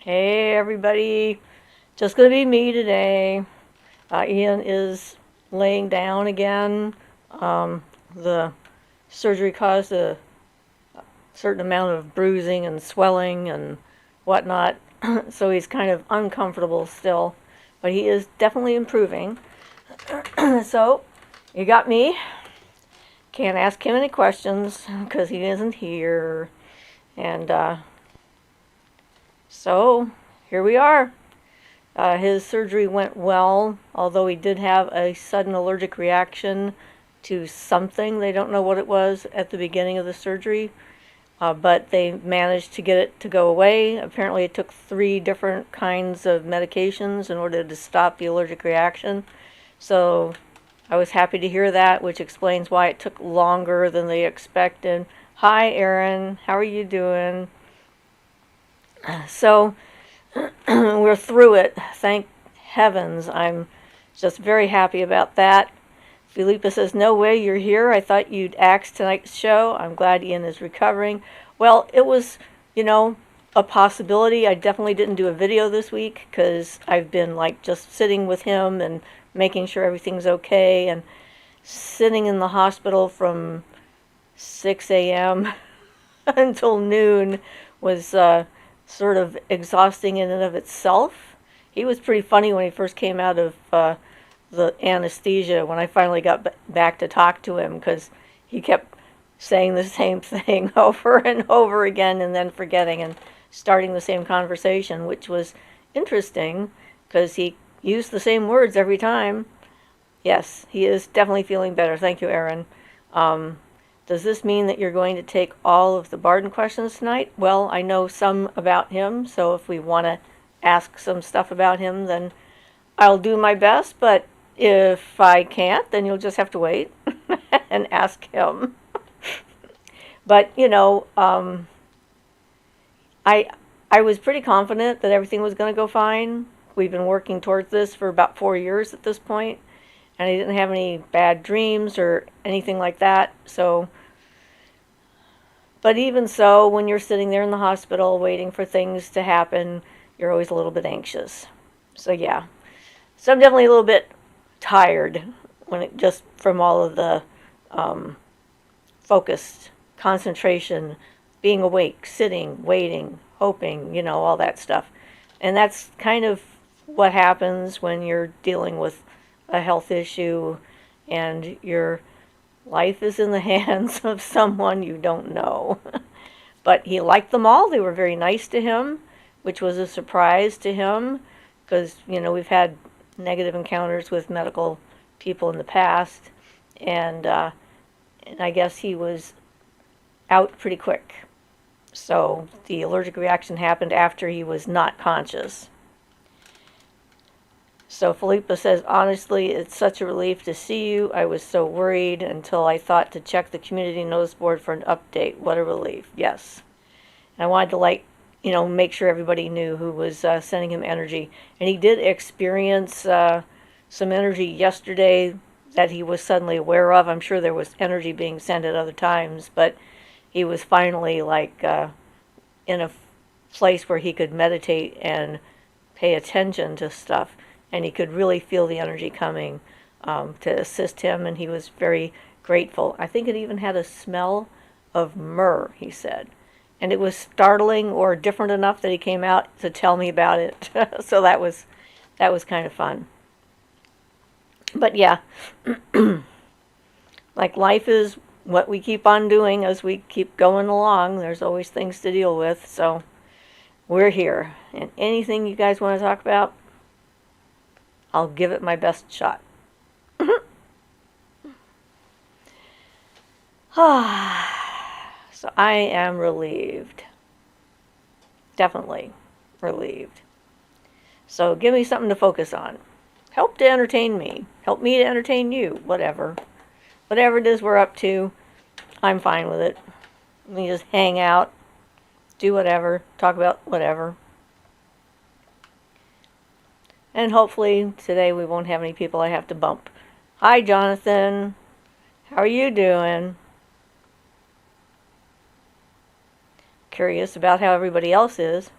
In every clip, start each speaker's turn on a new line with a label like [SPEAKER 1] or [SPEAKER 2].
[SPEAKER 1] Hey everybody, just gonna be me today. Ian is laying down again. The surgery caused a certain amount of bruising and swelling and whatnot, so he's kind of uncomfortable still, but he is definitely improving. So, you got me. Can't ask him any questions because he isn't here. And so, here we are. His surgery went well, although he did have a sudden allergic reaction to something. They don't know what it was at the beginning of the surgery, but they managed to get it to go away. Apparently, it took 3 different kinds of medications in order to stop the allergic reaction. So I was happy to hear that, which explains why it took longer than they expected. Hi, Erin. How are you doing? So we're through it. Thank heavens. I'm just very happy about that. Philippa says, no way you're here. I thought you'd axe tonight's show. I'm glad Ian is recovering. Well, it was, a possibility. I definitely didn't do a video this week because I've been just sitting with him and making sure everything's okay, and sitting in the hospital from 6 a.m. until noon was sort of exhausting in and of itself. He was pretty funny when he first came out of the anesthesia when I finally got back to talk to him, because he kept saying the same thing over and over again and then forgetting and starting the same conversation, which was interesting because he used the same words every time. Yes, he is definitely feeling better. Thank you, Erin. Does this mean that you're going to take all of the Barden questions tonight? Well, I know some about him, so if we want to ask some stuff about him, then I'll do my best, but if I can't, then you'll just have to wait and ask him. But, I was pretty confident that everything was going to go fine. We've been working towards this for about 4 years at this point, and I didn't have any bad dreams or anything like that, so... But even so, when you're sitting there in the hospital waiting for things to happen, you're always a little bit anxious. So yeah. So I'm definitely a little bit tired just from all of the focused concentration, being awake, sitting, waiting, hoping, all that stuff. And that's kind of what happens when you're dealing with a health issue and you're life is in the hands of someone you don't know. But he liked them all. They were very nice to him, which was a surprise to him because, we've had negative encounters with medical people in the past. And I guess he was out pretty quick. So the allergic reaction happened after he was not conscious. So Philippa says, honestly, it's such a relief to see you. I was so worried until I thought to check the community notice board for an update. What a relief. Yes. And I wanted to make sure everybody knew who was sending him energy. And he did experience some energy yesterday that he was suddenly aware of. I'm sure there was energy being sent at other times, but he was finally in a place where he could meditate and pay attention to stuff. And he could really feel the energy coming to assist him, and he was very grateful. I think it even had a smell of myrrh, he said. And it was startling or different enough that he came out to tell me about it. So that was kind of fun. But yeah, life is what we keep on doing as we keep going along. There's always things to deal with, so we're here. And anything you guys want to talk about, I'll give it my best shot. So I am relieved. Definitely relieved. So give me something to focus on. Help to entertain me. Help me to entertain you. Whatever. Whatever it is we're up to, I'm fine with it. We just hang out, do whatever, talk about whatever. And hopefully today we won't have any people I have to bump. Hi, Jonathan. How are you doing? Curious about how everybody else is.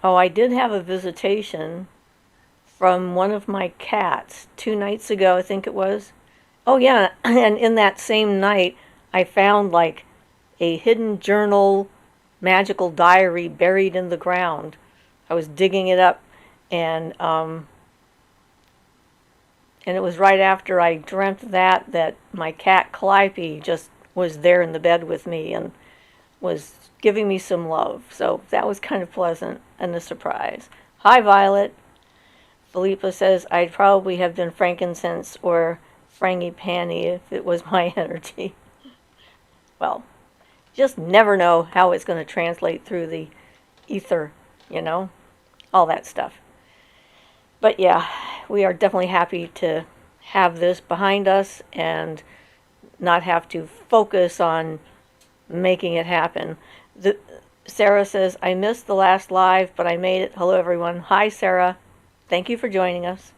[SPEAKER 1] Oh, I did have a visitation from one of my cats 2 nights ago, I think it was. Oh, yeah, and in that same night, I found like a hidden journal magical diary buried in the ground. I was digging it up, and it was right after I dreamt that my cat Calliope just was there in the bed with me and was giving me some love. So that was kind of pleasant and a surprise. Hi, Violet. Philippa says, I'd probably have been frankincense or frangipani if it was my energy. Well, just never know how it's going to translate through the ether, you know, all that stuff. But yeah, we are definitely happy to have this behind us and not have to focus on making it happen. Sarah says, I missed the last live, but I made it. Hello, everyone. Hi, Sarah. Thank you for joining us.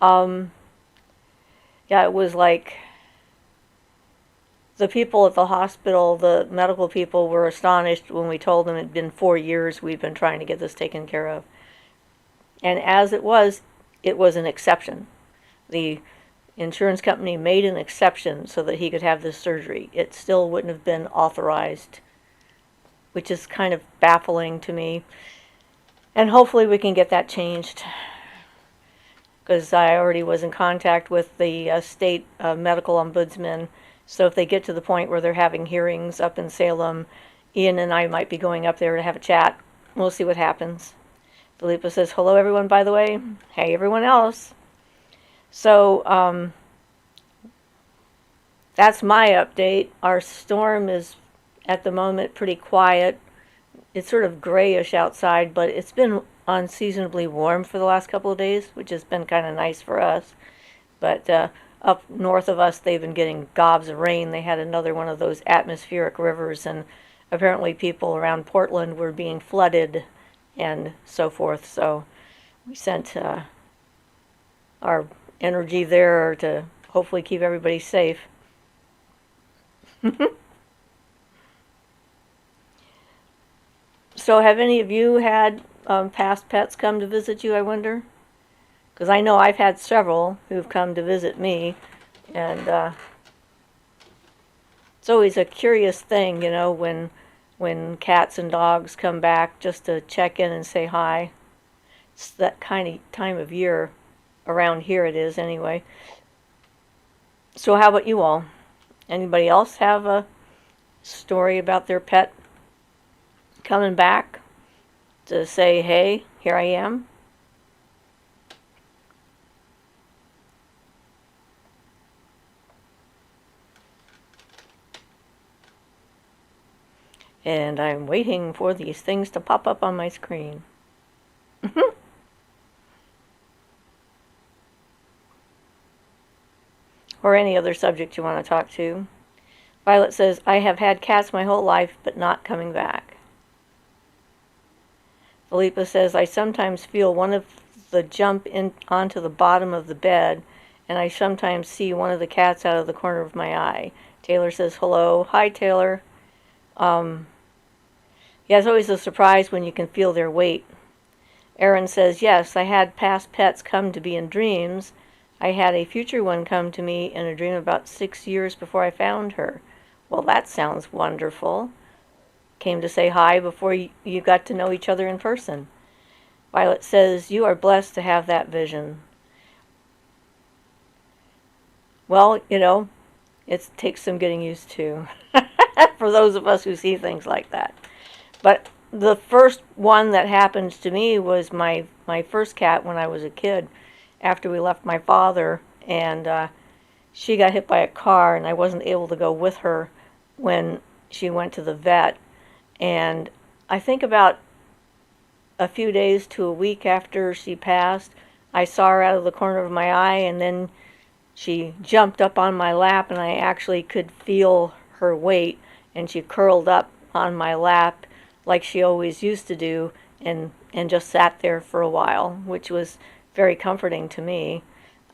[SPEAKER 1] Yeah, it was like the people at the hospital, the medical people, were astonished when we told them it had been 4 years we've been trying to get this taken care of. And as it was an exception. The insurance company made an exception so that he could have this surgery. It still wouldn't have been authorized, which is kind of baffling to me. And hopefully we can get that changed, because I already was in contact with the state medical ombudsman. So if they get to the point where they're having hearings up in Salem, Ian and I might be going up there to have a chat. We'll see what happens. Philippa says, hello, everyone, by the way. Hey, everyone else. So that's my update. Our storm is, at the moment, pretty quiet. It's sort of grayish outside, but it's been unseasonably warm for the last couple of days, which has been kind of nice for us. But up north of us, they've been getting gobs of rain. They had another one of those atmospheric rivers, and apparently people around Portland were being flooded and so forth. So we sent our energy there to hopefully keep everybody safe. So have any of you had past pets come to visit you, I wonder? Because I know I've had several who've come to visit me, and it's always a curious thing, you know, when cats and dogs come back just to check in and say hi. It's that kind of time of year. Around here it is, anyway. So how about you all? Anybody else have a story about their pet coming back to say, hey, here I am? And I'm waiting for these things to pop up on my screen. Or any other subject you want to talk to. Violet says, I have had cats my whole life, but not coming back. Philippa says, I sometimes feel one of the jump in onto the bottom of the bed, and I sometimes see one of the cats out of the corner of my eye. Taylor says, hello. Hi, Taylor. Yeah, it's always a surprise when you can feel their weight. Erin says, yes, I had past pets come to be in dreams. I had a future one come to me in a dream about 6 years before I found her. Well, that sounds wonderful. Came to say hi before you got to know each other in person. Violet says, you are blessed to have that vision. Well, you know, it takes some getting used to for those of us who see things like that. But the first one that happened to me was my first cat when I was a kid, after we left my father, and she got hit by a car, and I wasn't able to go with her when she went to the vet. And I think about a few days to a week after she passed, I saw her out of the corner of my eye, and then she jumped up on my lap, and I actually could feel her weight, and she curled up on my lap like she always used to do, and just sat there for a while, which was very comforting to me.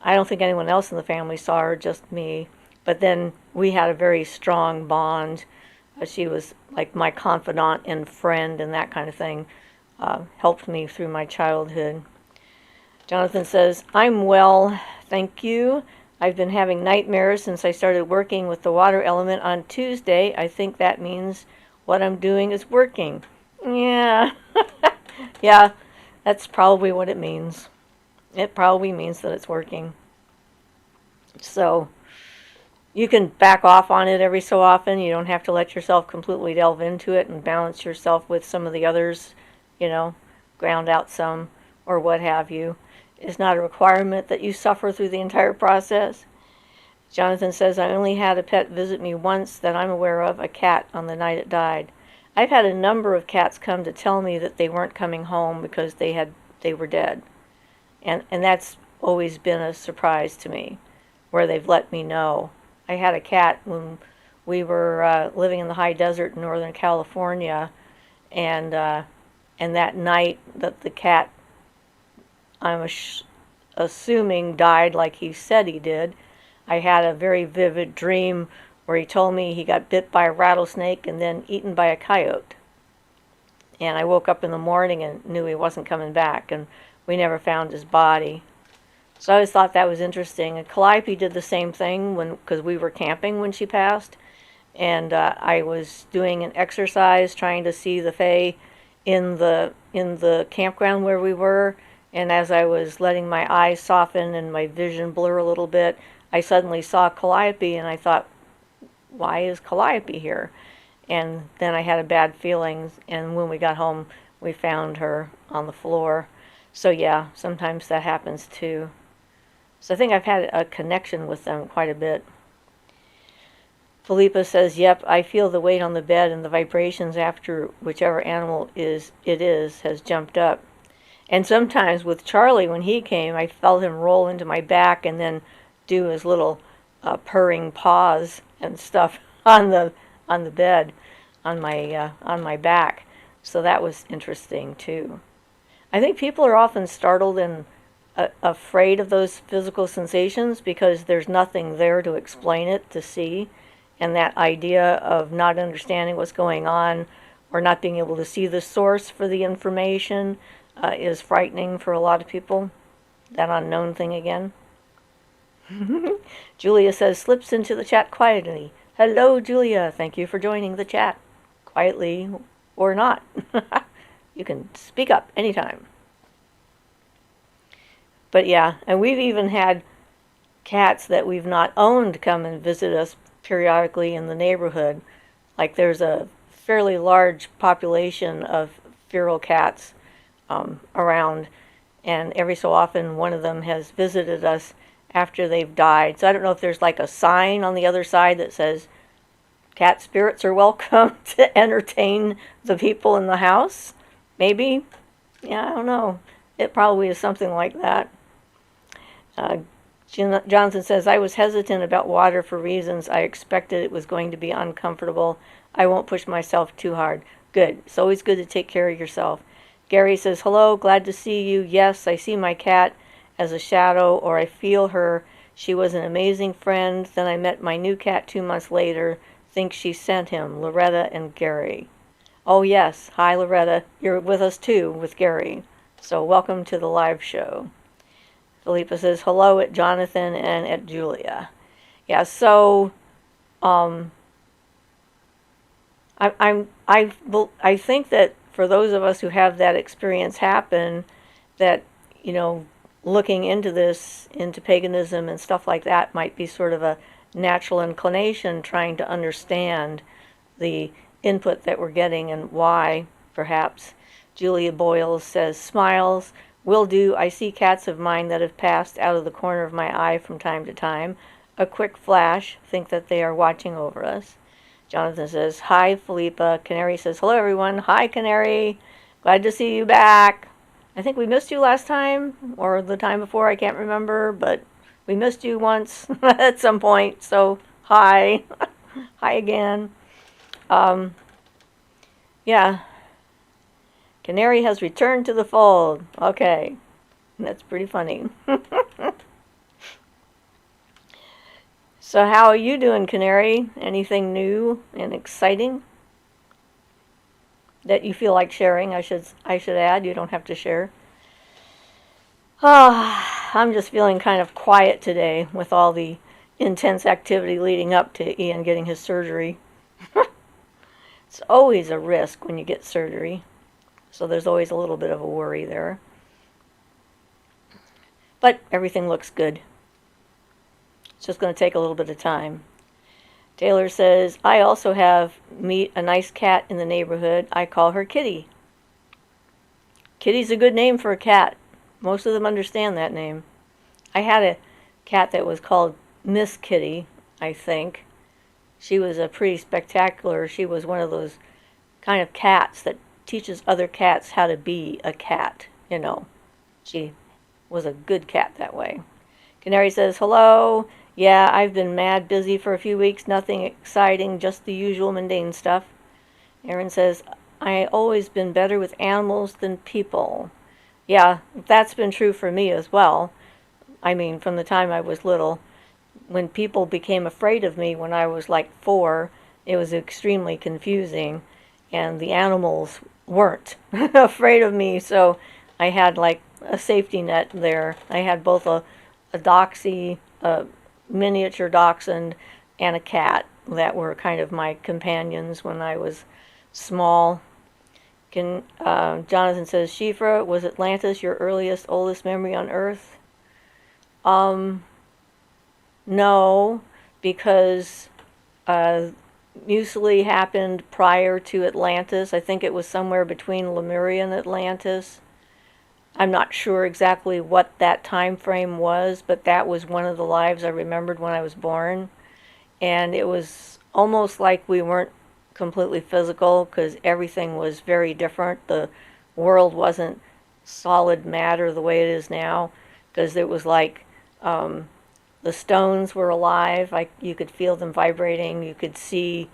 [SPEAKER 1] I don't think anyone else in the family saw her, just me. But then we had a very strong bond. She was like my confidant and friend and that kind of thing. helped me through my childhood. Jonathan says, I'm well, thank you. I've been having nightmares since I started working with the water element on Tuesday. I think that means what I'm doing is working. Yeah. Yeah, that's probably what it means. It probably means that it's working. So you can back off on it every so often. You don't have to let yourself completely delve into it and balance yourself with some of the others, ground out some or what have you. It's not a requirement that you suffer through the entire process. Jonathan says, I only had a pet visit me once that I'm aware of, a cat, on the night it died. I've had a number of cats come to tell me that they weren't coming home because they were dead. And that's always been a surprise to me, where they've let me know. I had a cat when we were living in the high desert in Northern California, and that night that the cat, I'm assuming, died like he said he did, I had a very vivid dream where he told me he got bit by a rattlesnake and then eaten by a coyote. And I woke up in the morning and knew he wasn't coming back, and we never found his body. So I always thought that was interesting. And Calliope did the same thing because we were camping when she passed, and I was doing an exercise trying to see the Fae in the campground where we were. And as I was letting my eyes soften and my vision blur a little bit, I suddenly saw Calliope, and I thought, why is Calliope here? And then I had a bad feeling, and when we got home, we found her on the floor. So yeah, sometimes that happens too. So I think I've had a connection with them quite a bit. Philippa says, yep, I feel the weight on the bed and the vibrations after whichever animal it is has jumped up. And sometimes with Charlie, when he came, I felt him roll into my back and then do his little purring paws and stuff on the bed, on my back. So that was interesting too. I think people are often startled and afraid of those physical sensations because there's nothing there to explain it, to see. And that idea of not understanding what's going on or not being able to see the source for the information is frightening for a lot of people. That unknown thing again. Julia says, slips into the chat quietly. Hello, Julia. Thank you for joining the chat. Quietly or not. You can speak up anytime. But yeah, and we've even had cats that we've not owned come and visit us periodically in the neighborhood. Like there's a fairly large population of feral cats around, and every so often one of them has visited us after they've died. So I don't know if there's like a sign on the other side that says cat spirits are welcome to entertain the people in the house. Maybe. Yeah, I don't know. It probably is something like that. Johnson says, I was hesitant about water for reasons I expected it was going to be uncomfortable. I won't push myself too hard. Good. It's always good to take care of yourself. Gary says, hello, glad to see you. Yes, I see my cat as a shadow, or I feel her. She was an amazing friend. Then I met my new cat 2 months later. Think she sent him, Loretta and Gary. Oh yes, hi Loretta. You're with us too, with Gary. So welcome to the live show. Philippa says, hello at Jonathan and at Julia. Yeah, so I think that for those of us who have that experience happen, that, looking into this, into paganism and stuff like that, might be sort of a natural inclination, trying to understand the input that we're getting and why, perhaps. Julia Boyle says, smiles, will do. I see cats of mine that have passed out of the corner of my eye from time to time. A quick flash, think that they are watching over us. Jonathan says, hi, Philippa. Canary says, hello, everyone. Hi, Canary. Glad to see you back. I think we missed you last time, or the time before, I can't remember, but we missed you once at some point, so hi. Hi again. Yeah. Canary has returned to the fold. Okay. That's pretty funny. So how are you doing, Canary? Anything new and exciting? that you feel like sharing. I should add, you don't have to share. I'm just feeling kind of quiet today with all the intense activity leading up to Ian getting his surgery. It's always a risk when you get surgery, so there's always a little bit of a worry there. But everything looks good. It's just going to take a little bit of time. Taylor says, I also have a nice cat in the neighborhood. I call her Kitty. Kitty's a good name for a cat. Most of them understand that name. I had a cat that was called Miss Kitty, I think. She was a pretty spectacular, she was one of those kind of cats that teaches other cats how to be a cat, you know. She was a good cat that way. Canary says, hello. Yeah, I've been mad busy for a few weeks. Nothing exciting, just the usual mundane stuff. Erin says, I've always been better with animals than people. Yeah, that's been true for me as well. I mean, from the time I was little. When people became afraid of me when I was like 4, it was extremely confusing. And the animals weren't afraid of me, so I had like a safety net there. I had both a doxy, a miniature dachshund, and a cat that were kind of my companions when I was small. Jonathan says, Siofra, was Atlantis your earliest, oldest memory on Earth? No, because Muesli happened prior to Atlantis. I think it was somewhere between Lemuria and Atlantis. I'm not sure exactly what that time frame was, but that was one of the lives I remembered when I was born. And it was almost like we weren't completely physical because everything was very different. The world wasn't solid matter the way it is now, because it was like the stones were alive. You could feel them vibrating. You could see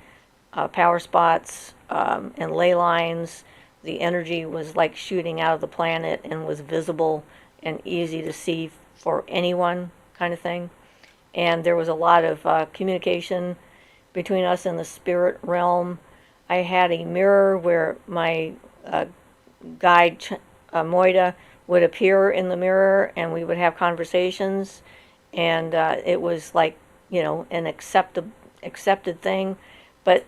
[SPEAKER 1] power spots and ley lines. The energy was like shooting out of the planet and was visible and easy to see for anyone, kind of thing. And there was a lot of communication between us and the spirit realm. I had a mirror where my guide, Moida, would appear in the mirror and we would have conversations. And it was like, you know, an accepted thing. But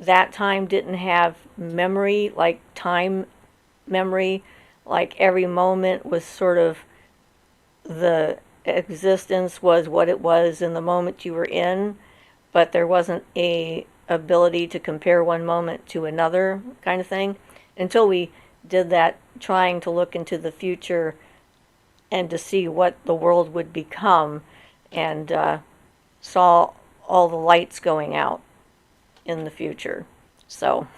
[SPEAKER 1] that time didn't have memory, like time memory. Like every moment was sort of, the existence was what it was in the moment you were in, but there wasn't a ability to compare one moment to another, kind of thing, until we did that, trying to look into the future and to see what the world would become, and saw all the lights going out in the future. So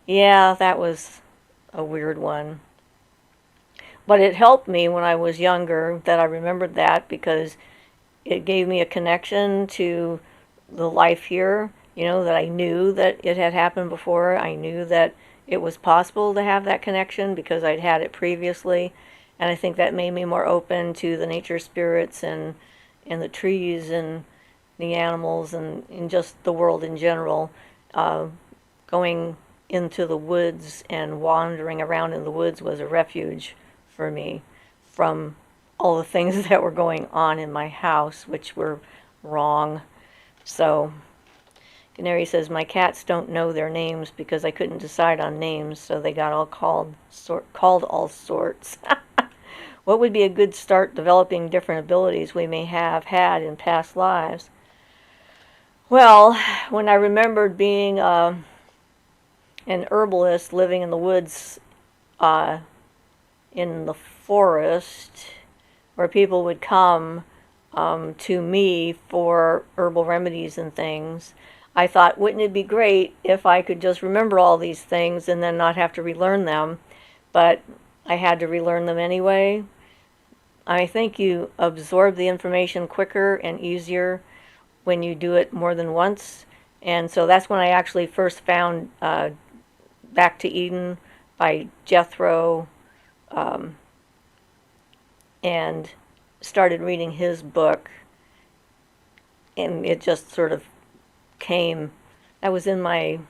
[SPEAKER 1] yeah, that was a weird one. But it helped me when I was younger that I remembered that, because it gave me a connection to the life here, you know, that I knew that it had happened before. I knew that it was possible to have that connection because I'd had it previously. And I think that made me more open to the nature spirits and the trees and the animals and just the world in general. Going into the woods and wandering around in the woods was a refuge for me from all the things that were going on in my house, which were wrong. So Canary says, my cats don't know their names because I couldn't decide on names, so they got all called all sorts. What would be a good start developing different abilities we may have had in past lives? Well, when I remembered being an herbalist living in the woods, in the forest, where people would come to me for herbal remedies and things, I thought, wouldn't it be great if I could just remember all these things and then not have to relearn them? But I had to relearn them anyway. I think you absorb the information quicker and easier when you do it more than once. And so that's when I actually first found Back to Eden by Jethro, and started reading his book. And it just sort of came. I was in my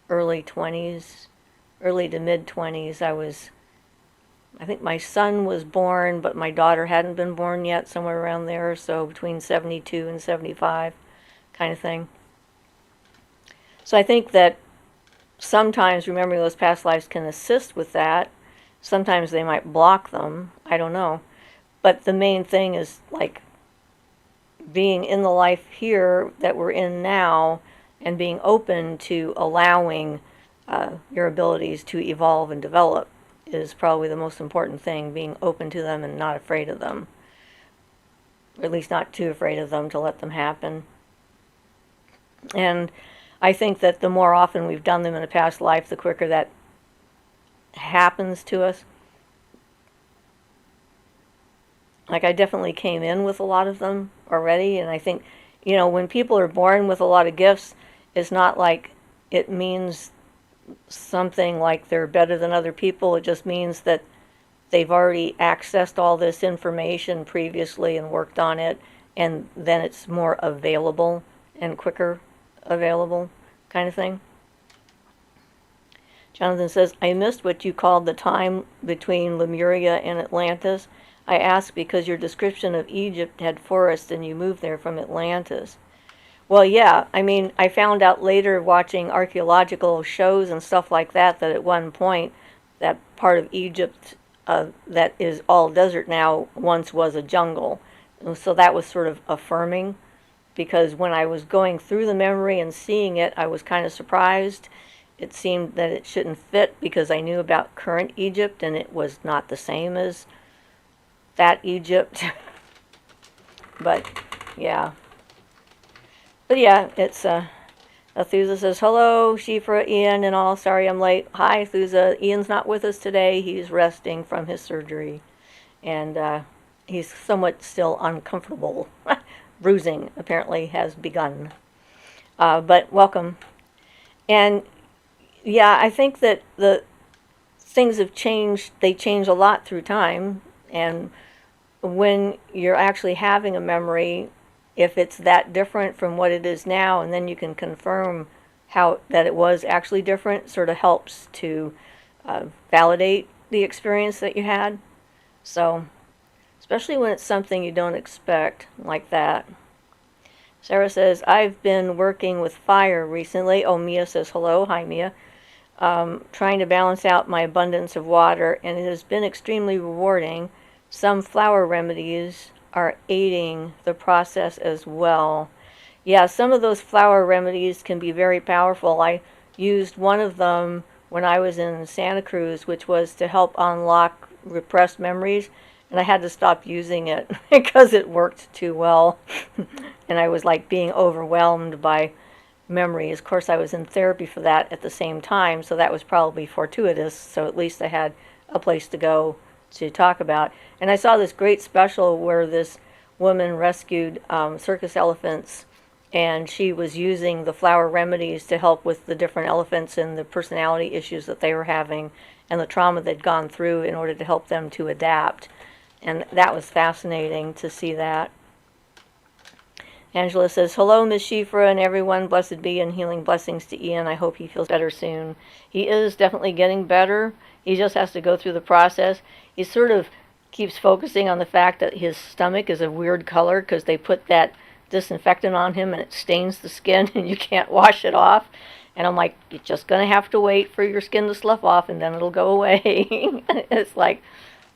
[SPEAKER 1] early 20s, early to mid-20s. I think my son was born, but my daughter hadn't been born yet, somewhere around there, so between 72 and 75 kind of thing. So I think that sometimes remembering those past lives can assist with that. Sometimes they might block them. I don't know. But the main thing is like being in the life here that we're in now and being open to allowing your abilities to evolve and develop is probably the most important thing, being open to them and not afraid of them. Or at least not too afraid of them to let them happen. And I think that the more often we've done them in a past life, the quicker that happens to us. Like, I definitely came in with a lot of them already, and I think, you know, when people are born with a lot of gifts, it's not like it means something like they're better than other people. It just means that they've already accessed all this information previously and worked on it, and then it's more available and quicker available kind of thing. Jonathan says, I missed what you called the time between Lemuria and Atlantis. I asked because your description of Egypt had forests and you moved there from Atlantis. Well, yeah, I mean, I found out later watching archaeological shows and stuff like that at one point that part of Egypt that is all desert now once was a jungle. And so that was sort of affirming, because when I was going through the memory and seeing it, I was kind of surprised. It seemed that it shouldn't fit because I knew about current Egypt and it was not the same as that Egypt. But yeah. But yeah, it's Thuza says, hello, Siofra, Ian, and all. Sorry I'm late. Hi, Thuza. Ian's not with us today. He's resting from his surgery. And he's somewhat still uncomfortable. Bruising, apparently, has begun. But welcome. And yeah, I think that the things have changed. They change a lot through time. And when you're actually having a memory, if it's that different from what it is now, and then you can confirm how that it was actually different, sort of helps to validate the experience that you had. So, especially when it's something you don't expect, like that. Sarah says, I've been working with fire recently. Oh, Mia says hello. Hi, Mia. Trying to balance out my abundance of water, and it has been extremely rewarding. Some flower remedies are aiding the process as well. Yeah, some of those flower remedies can be very powerful. I used one of them when I was in Santa Cruz, which was to help unlock repressed memories, and I had to stop using it because it worked too well. And I was like being overwhelmed by memories. Of course, I was in therapy for that at the same time, so that was probably fortuitous, so at least I had a place to go to talk about. And I saw this great special where this woman rescued circus elephants, and she was using the flower remedies to help with the different elephants and the personality issues that they were having and the trauma they'd gone through in order to help them to adapt. And that was fascinating to see that. Angela says, hello, Miss Siofra and everyone. Blessed be and healing blessings to Ian. I hope he feels better soon. He is definitely getting better. He just has to go through the process. He sort of keeps focusing on the fact that his stomach is a weird color because they put that disinfectant on him and it stains the skin and you can't wash it off. And I'm like, you're just going to have to wait for your skin to slough off and then it'll go away. It's like,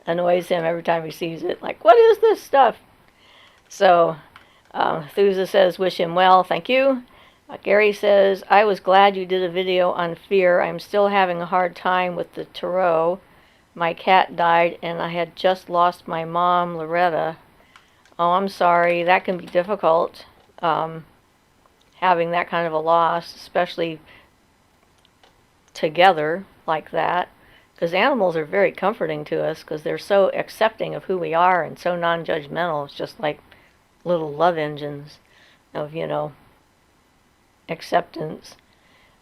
[SPEAKER 1] annoys him every time he sees it. Like, what is this stuff? So, Thuza says, wish him well. Thank you. Gary says, I was glad you did a video on fear. I'm still having a hard time with the tarot. My cat died and I had just lost my mom, Loretta. Oh, I'm sorry. That can be difficult, having that kind of a loss, especially together like that. Because animals are very comforting to us because they're so accepting of who we are and so non-judgmental. It's just like little love engines of, you know, acceptance.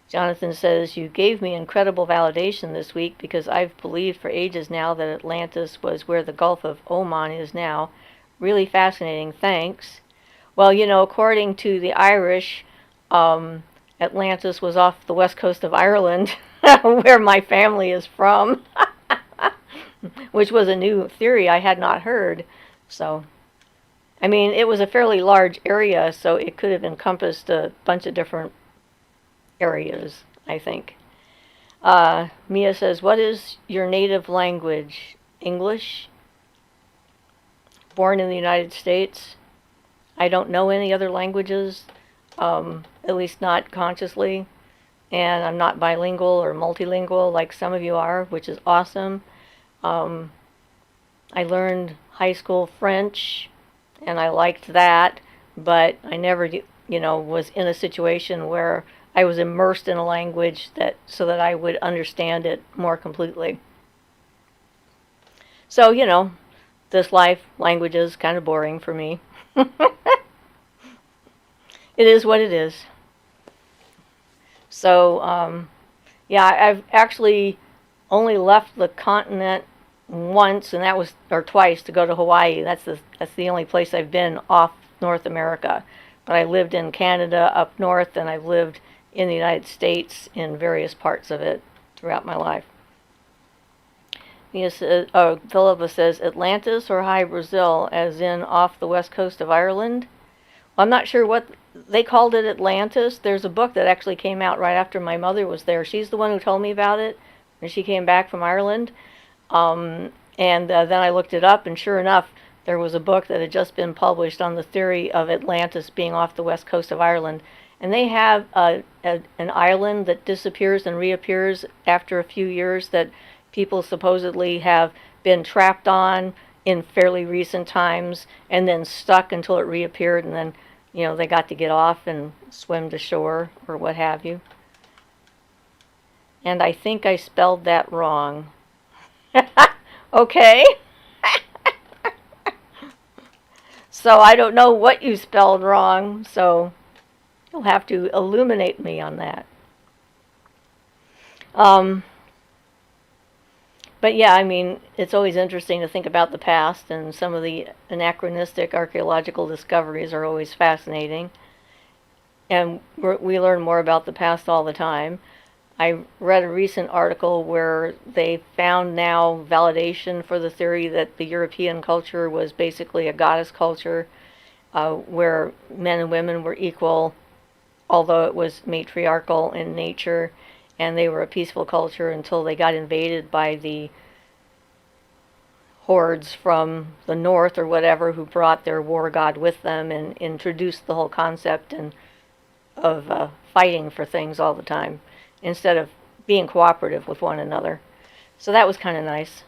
[SPEAKER 1] Jonathan says, you gave me incredible validation this week because I've believed for ages now that Atlantis was where the Gulf of Oman is now. Really fascinating. Thanks. Well, you know, according to the Irish, Atlantis was off the west coast of Ireland, where my family is from, which was a new theory I had not heard. So, I mean, it was a fairly large area, so it could have encompassed a bunch of different areas, I think. Mia says, what is your native language? English? Born in the United States? I don't know any other languages, at least not consciously. And I'm not bilingual or multilingual like some of you are, which is awesome. I learned high school French, and I liked that, but I never, was in a situation where I was immersed in a language so that I would understand it more completely. So, this life, language is kind of boring for me. It is what it is. So, yeah, I've actually only left the continent once, and that was, or twice, to go to Hawaii. That's the only place I've been off North America. But I lived in Canada up north, and I've lived in the United States in various parts of it throughout my life. Philippa says, Atlantis or High Brazil, as in off the west coast of Ireland? Well, I'm not sure what they called it. Atlantis. There's a book that actually came out right after my mother was there. She's the one who told me about it when she came back from Ireland. And then I looked it up, and sure enough, there was a book that had just been published on the theory of Atlantis being off the west coast of Ireland. And they have an island that disappears and reappears after a few years that people supposedly have been trapped on in fairly recent times and then stuck until it reappeared, and then, they got to get off and swim to shore or what have you. And I think I spelled that wrong. Okay. So I don't know what you spelled wrong, so you'll have to illuminate me on that. But yeah, I mean, it's always interesting to think about the past, and some of the anachronistic archaeological discoveries are always fascinating. And we learn more about the past all the time. I read a recent article where they found now validation for the theory that the European culture was basically a goddess culture, where men and women were equal, although it was matriarchal in nature, and they were a peaceful culture until they got invaded by the hordes from the north or whatever, who brought their war god with them and introduced the whole concept of fighting for things all the time instead of being cooperative with one another. So that was kind of nice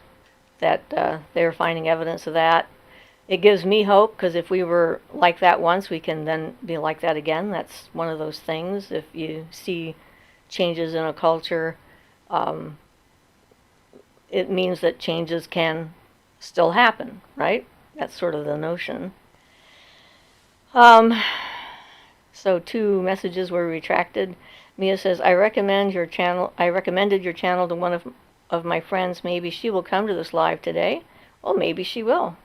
[SPEAKER 1] that they were finding evidence of that. It gives me hope, because if we were like that once, we can then be like that again. That's one of those things. If you see changes in a culture, it means that changes can still happen, right? That's sort of the notion. So 2 messages were retracted. Mia says, I recommended your channel to one of my friends. Maybe she will come to this live today. Well, maybe she will.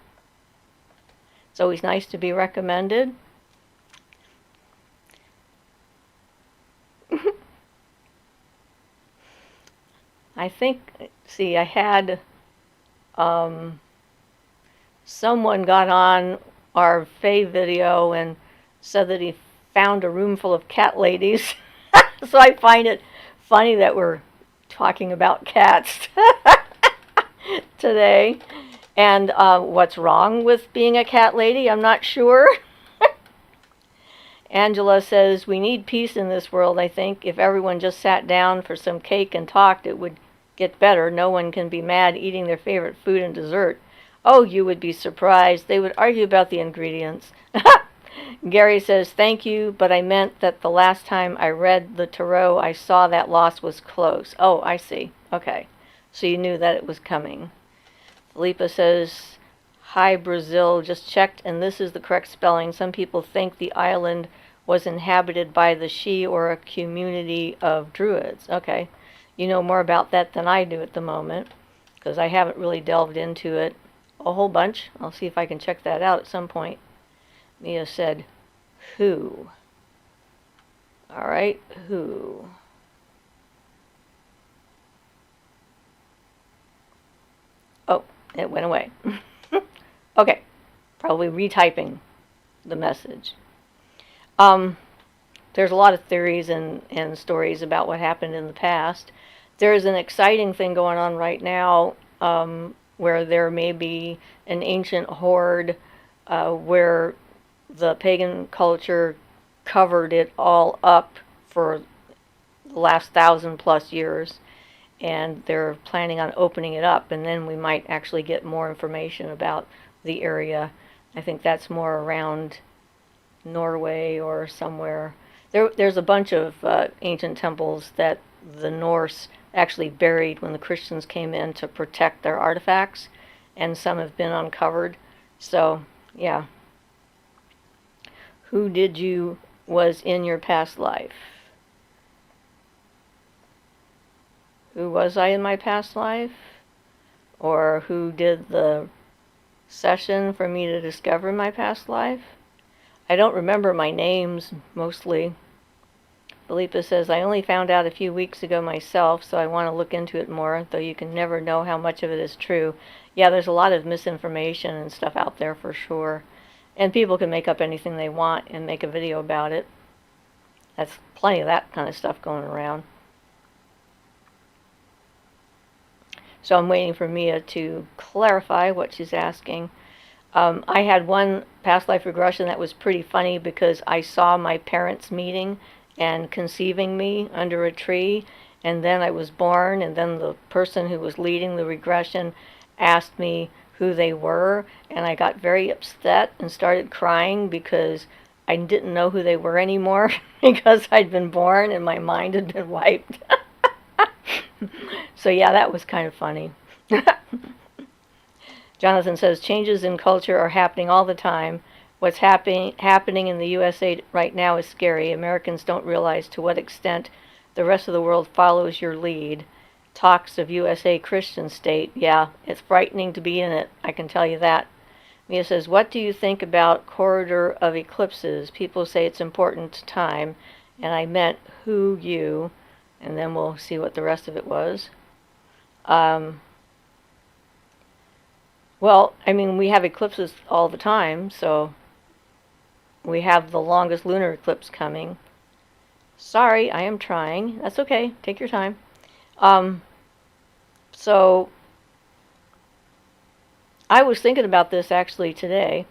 [SPEAKER 1] It's always nice to be recommended. I think, I had someone got on our Faye video and said that he found a room full of cat ladies. So I find it funny that we're talking about cats today. And what's wrong with being a cat lady? I'm not sure. Angela says, we need peace in this world, I think. If everyone just sat down for some cake and talked, it would get better. No one can be mad eating their favorite food and dessert. Oh, you would be surprised. They would argue about the ingredients. Gary says, thank you, but I meant that the last time I read the tarot, I saw that loss was close. Oh, I see. Okay. So you knew that it was coming. Philippa says, hi, Brazil. Just checked, and this is the correct spelling. Some people think the island was inhabited by the Shi, or a community of druids. Okay. You know more about that than I do at the moment, because I haven't really delved into it a whole bunch. I'll see if I can check that out at some point. Mia said, who? All right, who? Oh, it went away. Okay, probably retyping the message. There's a lot of theories and stories about what happened in the past. There's an exciting thing going on right now where there may be an ancient horde where the pagan culture covered it all up for the last 1,000+ years, and they're planning on opening it up, and then we might actually get more information about the area. I think that's more around Norway or somewhere. There's a bunch of ancient temples that the Norse actually buried when the Christians came in to protect their artifacts, and some have been uncovered. So, yeah. Who did you was in your past life? Who was I in my past life? Or who did the session for me to discover my past life? I don't remember my names, mostly. Philippa says, I only found out a few weeks ago myself, so I want to look into it more, though you can never know how much of it is true. Yeah, there's a lot of misinformation and stuff out there for sure. And people can make up anything they want and make a video about it. That's plenty of that kind of stuff going around. So I'm waiting for Mia to clarify what she's asking. I had one past life regression that was pretty funny because I saw my parents meeting and conceiving me under a tree, and then I was born, and then the person who was leading the regression asked me who they were, and I got very upset and started crying because I didn't know who they were anymore because I'd been born and my mind had been wiped. So yeah, that was kind of funny. Jonathan says, changes in culture are happening all the time. What's happening in the USA right now is scary. Americans don't realize to what extent the rest of the world follows your lead. Talks of USA Christian state. Yeah, it's frightening to be in it, I can tell you that. Mia says, what do you think about corridor of eclipses? People say it's important time, and I meant who you, and then we'll see what the rest of it was. Well, I mean, we have eclipses all the time, so we have the longest lunar eclipse coming. Sorry, I am trying. That's okay. Take your time. So I was thinking about this actually today.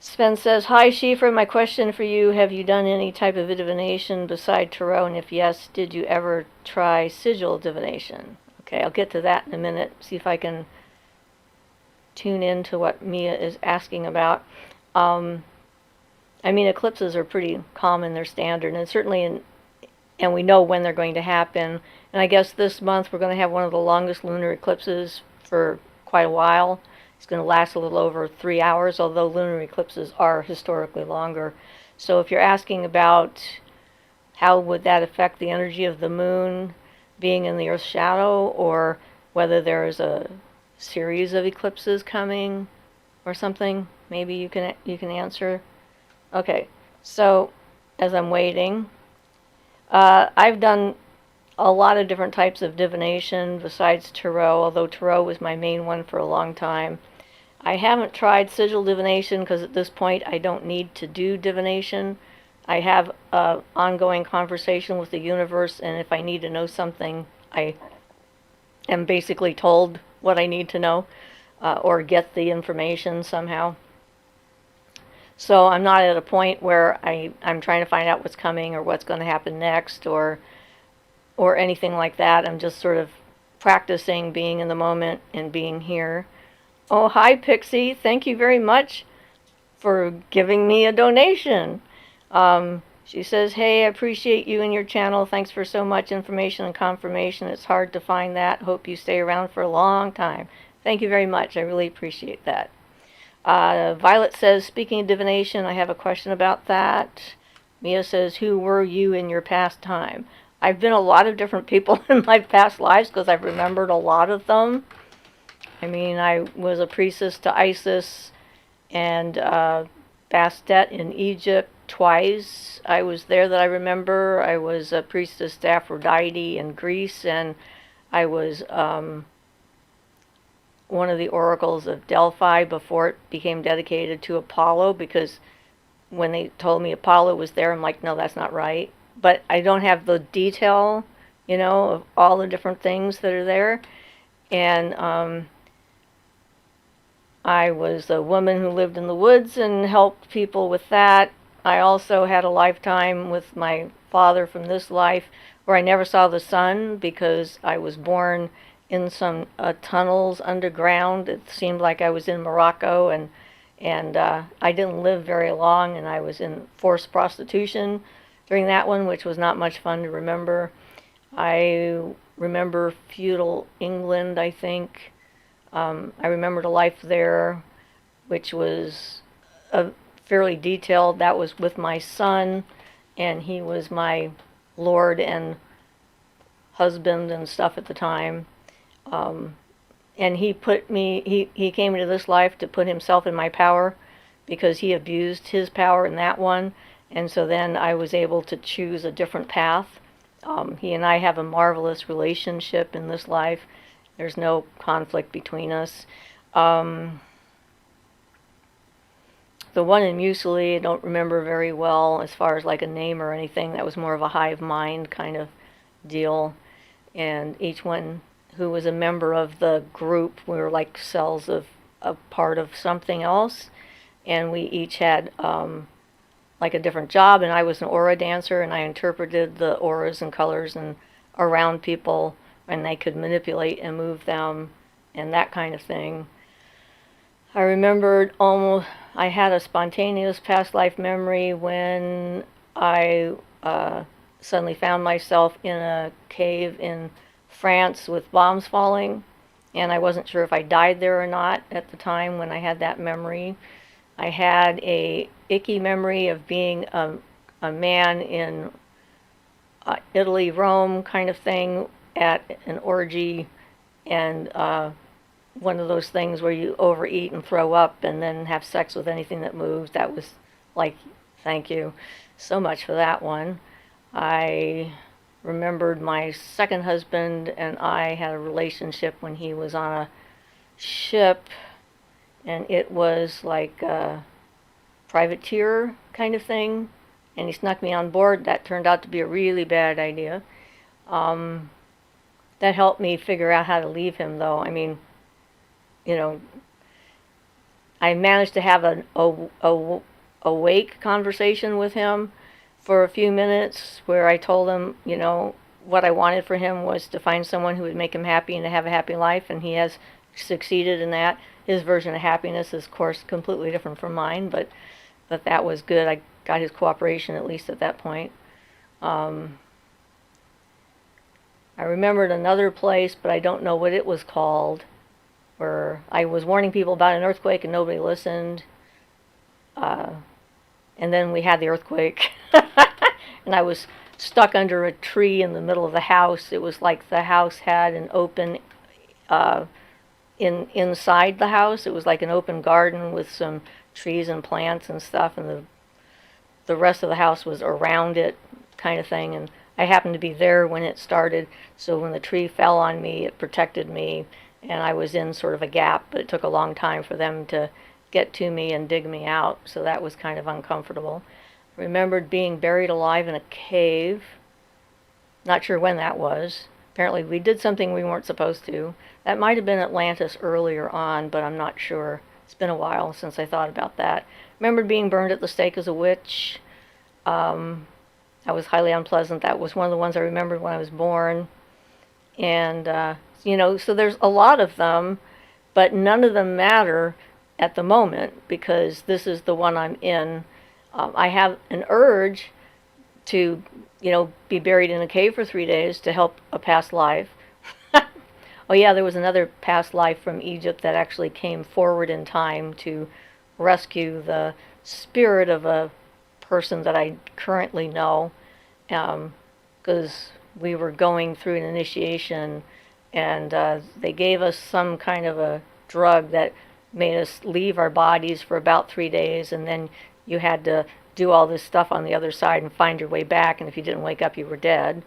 [SPEAKER 1] Sven says, hi, Siofra, my question for you, have you done any type of divination beside tarot? And if yes, did you ever try sigil divination? Okay, I'll get to that in a minute, see if I can tune in to what Mia is asking about. I mean, eclipses are pretty common, they're standard, and certainly and we know when they're going to happen. And I guess this month we're going to have one of the longest lunar eclipses for quite a while. It's going to last a little over 3 hours, although lunar eclipses are historically longer. So if you're asking about how would that affect the energy of the moon being in the Earth's shadow, or whether there is a series of eclipses coming or something, maybe you can answer. Okay, so as I'm waiting, I've done a lot of different types of divination besides tarot, although tarot was my main one for a long time. I haven't tried sigil divination because at this point I don't need to do divination. I have an ongoing conversation with the universe, and if I need to know something, I am basically told what I need to know or get the information somehow. So I'm not at a point where I'm trying to find out what's coming or what's going to happen next or anything like that. I'm just sort of practicing being in the moment and being here. Oh, hi, Pixie. Thank you very much for giving me a donation. She says, hey, I appreciate you and your channel. Thanks for so much information and confirmation. It's hard to find that. Hope you stay around for a long time. Thank you very much. I really appreciate that. Violet says, speaking of divination, I have a question about that. Mia says, who were you in your past time? I've been a lot of different people in my past lives because I've remembered a lot of them. I mean, I was a priestess to Isis and Bastet in Egypt, twice I was there that I remember. I was a priestess to Aphrodite in Greece, and I was one of the oracles of Delphi before it became dedicated to Apollo, because when they told me Apollo was there, I'm like, no, that's not right. But I don't have the detail, of all the different things that are there. And I was a woman who lived in the woods and helped people with that. I also had a lifetime with my father from this life where I never saw the sun because I was born in some tunnels underground. It seemed like I was in Morocco, and I didn't live very long, and I was in forced prostitution during that one, which was not much fun to remember. I remember feudal England, I think. I remembered a life there, which was fairly detailed. That was with my son, and he was my lord and husband and stuff at the time. And he came into this life to put himself in my power because he abused his power in that one. And so then I was able to choose a different path. He and I have a marvelous relationship in this life. There's no conflict between us. The one in Muesli, I don't remember very well as far as like a name or anything. That was more of a hive mind kind of deal. And each one who was a member of the group, we were like cells of a part of something else. And we each had like a different job. And I was an aura dancer, and I interpreted the auras and colors and around people, and they could manipulate and move them and that kind of thing. I remembered I had a spontaneous past life memory when I suddenly found myself in a cave in France with bombs falling, and I wasn't sure if I died there or not at the time when I had that memory. I had a icky memory of being a man in Italy, Rome kind of thing, at an orgy, and one of those things where you overeat and throw up and then have sex with anything that moves. That was like, thank you so much for that one. I remembered my second husband and I had a relationship when he was on a ship, and it was like a privateer kind of thing, and he snuck me on board. That turned out to be a really bad idea. That helped me figure out how to leave him, though. I mean, I managed to have an awake conversation with him for a few minutes where I told him, what I wanted for him was to find someone who would make him happy and to have a happy life, and he has succeeded in that. His version of happiness is, of course, completely different from mine, but that was good. I got his cooperation, at least at that point. I remembered another place, but I don't know what it was called, where I was warning people about an earthquake and nobody listened. And then we had the earthquake. And I was stuck under a tree in the middle of the house. It was like the house had an open, inside the house. It was like an open garden with some trees and plants and stuff, and the rest of the house was around it kind of thing. And I happened to be there when it started, so when the tree fell on me, it protected me, and I was in sort of a gap, but it took a long time for them to get to me and dig me out, so that was kind of uncomfortable. Remembered being buried alive in a cave. Not sure when that was. Apparently we did something we weren't supposed to. That might have been Atlantis earlier on, but I'm not sure. It's been a while since I thought about that. Remembered being burned at the stake as a witch. That was highly unpleasant. That was one of the ones I remembered when I was born. And, so there's a lot of them, but none of them matter at the moment because this is the one I'm in. I have an urge to, be buried in a cave for 3 days to help a past life. Oh yeah, there was another past life from Egypt that actually came forward in time to rescue the spirit of a person that I currently know, because we were going through an initiation, and they gave us some kind of a drug that made us leave our bodies for about 3 days, and then you had to do all this stuff on the other side and find your way back, and if you didn't wake up, you were dead.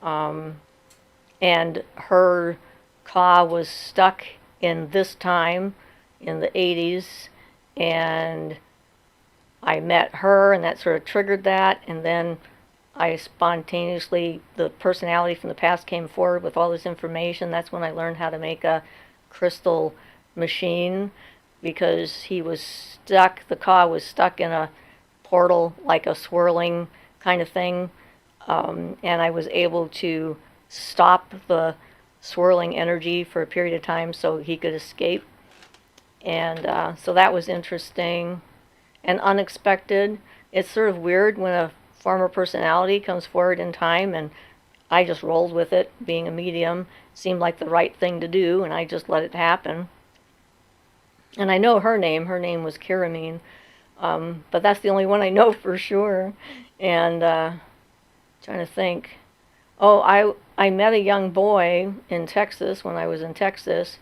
[SPEAKER 1] And her ka was stuck in this time in the 80s, and I met her, and that sort of triggered that, and then I spontaneously, the personality from the past came forward with all this information. That's when I learned how to make a crystal machine, because he was stuck, the ka was stuck in a portal, like a swirling kind of thing, and I was able to stop the swirling energy for a period of time so he could escape. And so that was interesting and unexpected. It's sort of weird when a former personality comes forward in time, and I just rolled with it. Being a medium seemed like the right thing to do, and I just let it happen. And I know her name. Her name was Kiramine, but that's the only one I know for sure. And trying to think. Oh, I met a young boy in Texas when I was in Texas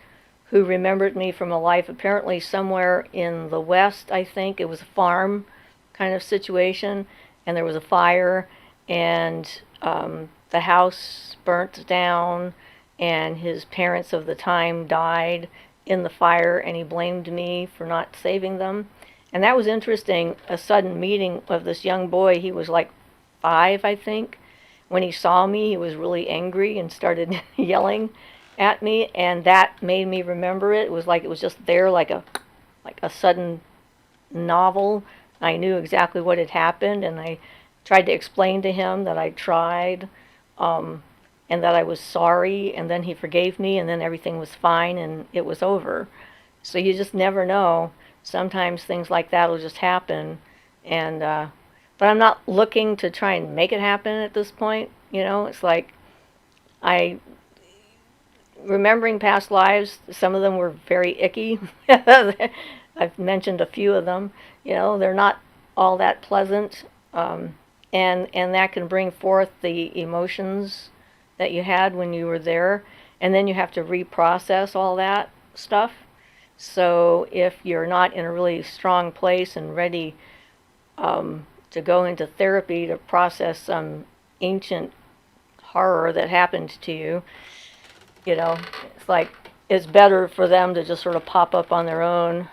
[SPEAKER 1] who remembered me from a life apparently somewhere in the West, I think. It was a farm kind of situation, and there was a fire, and the house burnt down, and his parents of the time died in the fire, and he blamed me for not saving them. And that was interesting, a sudden meeting of this young boy. He was like 5, I think. When he saw me, he was really angry and started yelling at me, and that made me remember it. It was like it was just there, like a sudden novel. I knew exactly what had happened, and I tried to explain to him that I tried, and that I was sorry, and then he forgave me, and then everything was fine, and it was over. So you just never know. Sometimes things like that will just happen, and but I'm not looking to try and make it happen at this point. You know, it's like remembering past lives, some of them were very icky. I've mentioned a few of them. You know, they're not all that pleasant, and that can bring forth the emotions that you had when you were there, and then you have to reprocess all that stuff. So if you're not in a really strong place and ready to go into therapy to process some ancient horror that happened to you, you know, it's like it's better for them to just sort of pop up on their own.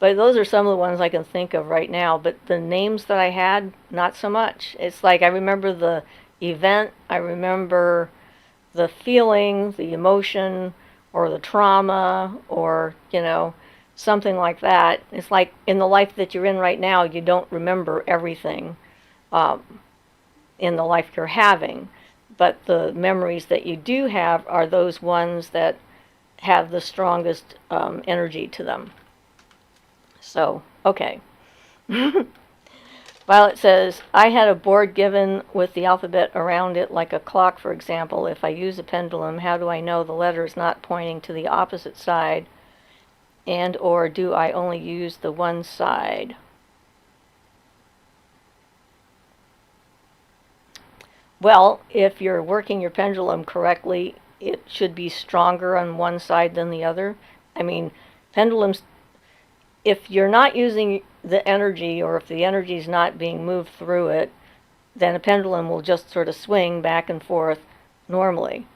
[SPEAKER 1] But those are some of the ones I can think of right now. But the names that I had, not so much. It's like I remember the event, I remember the feeling, the emotion, or the trauma, or, you know, something like that. It's like in the life that you're in right now, you don't remember everything in the life you're having. But the memories that you do have are those ones that have the strongest energy to them. So, okay. Violet says, I had a board given with the alphabet around it, like a clock, for example. If I use a pendulum, how do I know the letter is not pointing to the opposite side? And or do I only use the one side? Well, if you're working your pendulum correctly, it should be stronger on one side than the other. I mean, pendulums, if you're not using the energy, or if the energy is not being moved through it, then a pendulum will just sort of swing back and forth normally.